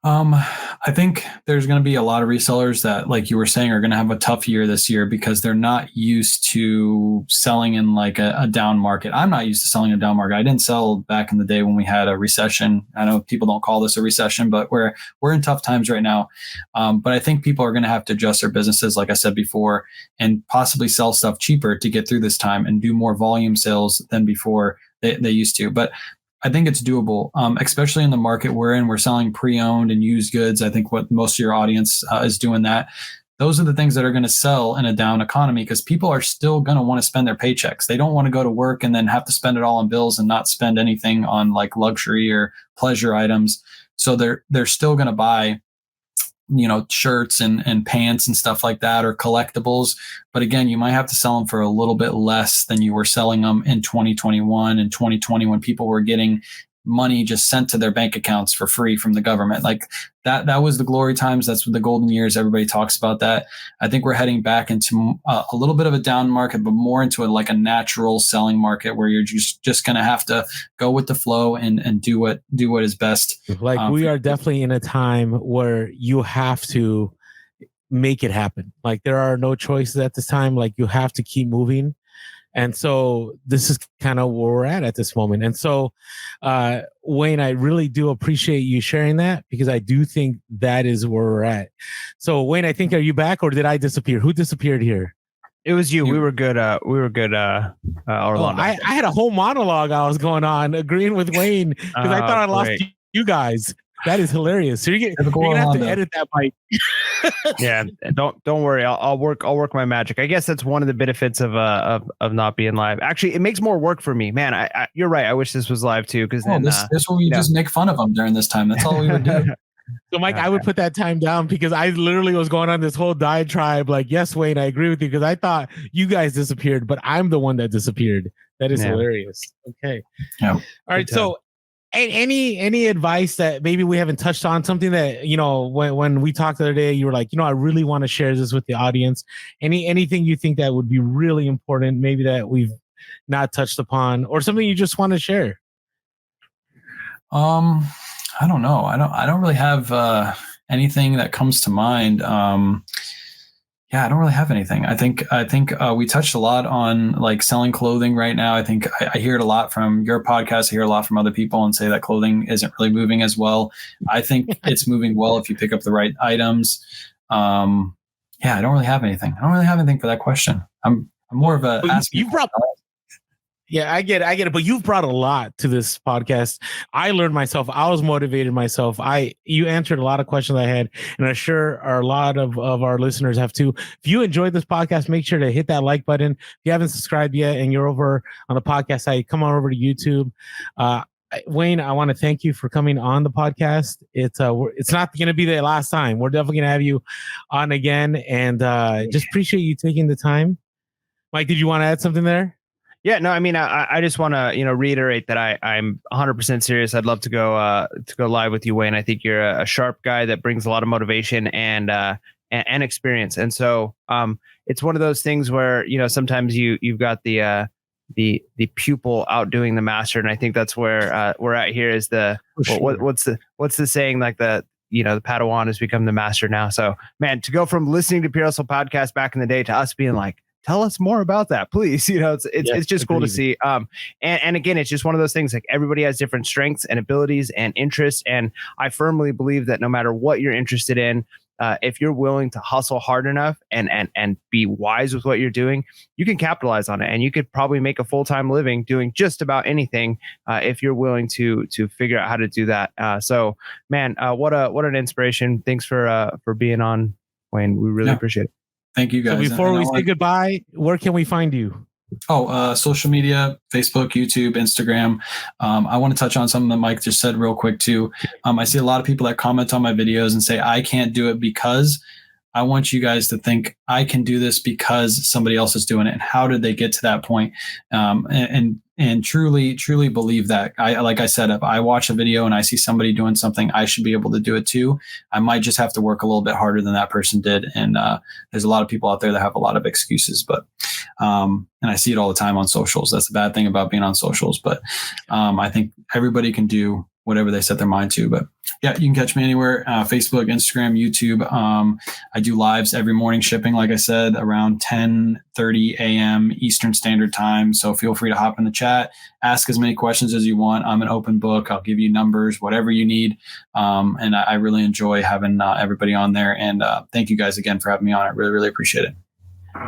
I think there's going to be a lot of resellers that, like you were saying, are going to have a tough year this year because they're not used to selling in like a down market. I'm not used to selling a down market. I didn't sell back in the day when we had a recession. I know people don't call this a recession, but we're in tough times right now. But I think people are going to have to adjust their businesses, like I said before, and possibly sell stuff cheaper to get through this time and do more volume sales than before they used to. But I think it's doable, especially in the market we're in. We're selling pre-owned and used goods. I think what most of your audience is doing that. Those are the things that are going to sell in a down economy because people are still going to want to spend their paychecks. They don't want to go to work and then have to spend it all on bills and not spend anything on like luxury or pleasure items. So they're still going to buy shirts and pants and stuff like that, or collectibles. But again, you might have to sell them for a little bit less than you were selling them in 2021 and 2020 when people were getting money just sent to their bank accounts for free from the government. Like that was the glory times. That's what the golden years. Everybody talks about that. I think we're heading back into a little bit of a down market, but more into a natural selling market where you're just going to have to go with the flow and do what is best. Like we are definitely in a time where you have to make it happen. Like there are no choices at this time. Like you have to keep moving. And so this is kind of where we're at this moment. And so, Wayne, I really do appreciate you sharing that because I do think that is where we're at. So, Wayne, I think, are you back or did I disappear? Who disappeared here? It was you. We were good. Orlando. I had a whole monologue I was going on agreeing with Wayne because I thought I lost you guys. That is hilarious. So you're gonna have to edit that, Mike. Yeah, don't worry. I'll work my magic. I guess that's one of the benefits of not being live. Actually, it makes more work for me, man. You're right. I wish this was live too, because this will we just make fun of them during this time. That's all we would do. So, Mike, I would put that time down because I literally was going on this whole diatribe. Like, yes, Wayne, I agree with you because I thought you guys disappeared, but I'm the one that disappeared. That is hilarious. Okay. Yeah. All right. So. Any advice that maybe we haven't touched on, something that, when we talked the other day, you were like, I really want to share this with the audience. Anything you think that would be really important, maybe that we've not touched upon, or something you just want to share? I don't know. I don't really have anything that comes to mind. Yeah, I don't really have anything. I think we touched a lot on like selling clothing right now. I think I hear it a lot from your podcast. I hear a lot from other people and say that clothing isn't really moving as well. I think it's moving well if you pick up the right items. Yeah, I don't really have anything. I don't really have anything for that question. I'm more of a asking. Yeah, I get it. But you've brought a lot to this podcast. I learned myself. I was motivated myself. You answered a lot of questions I had, and I'm sure a lot of our listeners have too. If you enjoyed this podcast, make sure to hit that like button. If you haven't subscribed yet and you're over on the podcast site, come on over to YouTube. Wayne, I want to thank you for coming on the podcast. It's not going to be the last time. We're definitely going to have you on again, and just appreciate you taking the time. Mike, did you want to add something there? Yeah, no, I mean, I just want to, reiterate that I'm 100% serious. I'd love to go live with you, Wayne. I think you're a sharp guy that brings a lot of motivation and experience. And so it's one of those things where, sometimes you've got the pupil outdoing the master. And I think that's where we're at here is what's the saying, like the the Padawan has become the master now. So man, to go from listening to Pure Hustle podcast back in the day to us being like, tell us more about that, please. It's just cool to see. And again, it's just one of those things, like everybody has different strengths and abilities and interests. And I firmly believe that no matter what you're interested in, if you're willing to hustle hard enough and be wise with what you're doing, you can capitalize on it, and you could probably make a full-time living doing just about anything if you're willing to figure out how to do that. So man, what an inspiration. Thanks for being on, Wayne. We really appreciate it. Thank you guys. So before we say goodbye, where can we find you? Social media, Facebook, YouTube, Instagram. I want to touch on something that Mike just said real quick too. I see a lot of people that comment on my videos and say, I can't do it because. I want you guys to think I can do this because somebody else is doing it. And how did they get to that point? And truly believe that. Like I said, if I watch a video and I see somebody doing something, I should be able to do it too. I might just have to work a little bit harder than that person did. And there's a lot of people out there that have a lot of excuses, but and I see it all the time on socials. That's the bad thing about being on socials. But I think everybody can do whatever they set their mind to. But yeah, you can catch me anywhere, Facebook, Instagram, YouTube. I do lives every morning shipping, like I said, around 10:30 a.m. Eastern Standard Time. So feel free to hop in the chat, ask as many questions as you want. I'm an open book. I'll give you numbers, whatever you need. And I really enjoy having everybody on there. And thank you guys again for having me on. I really, really appreciate it.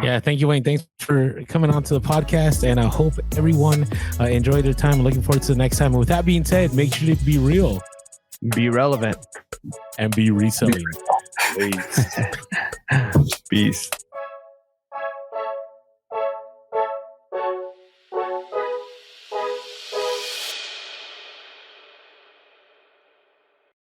Yeah, thank you, Wayne. Thanks for coming on to the podcast, and I hope everyone enjoyed their time. Looking forward to the next time. And with that being said, make sure to be real, be relevant, and be reselling. Peace.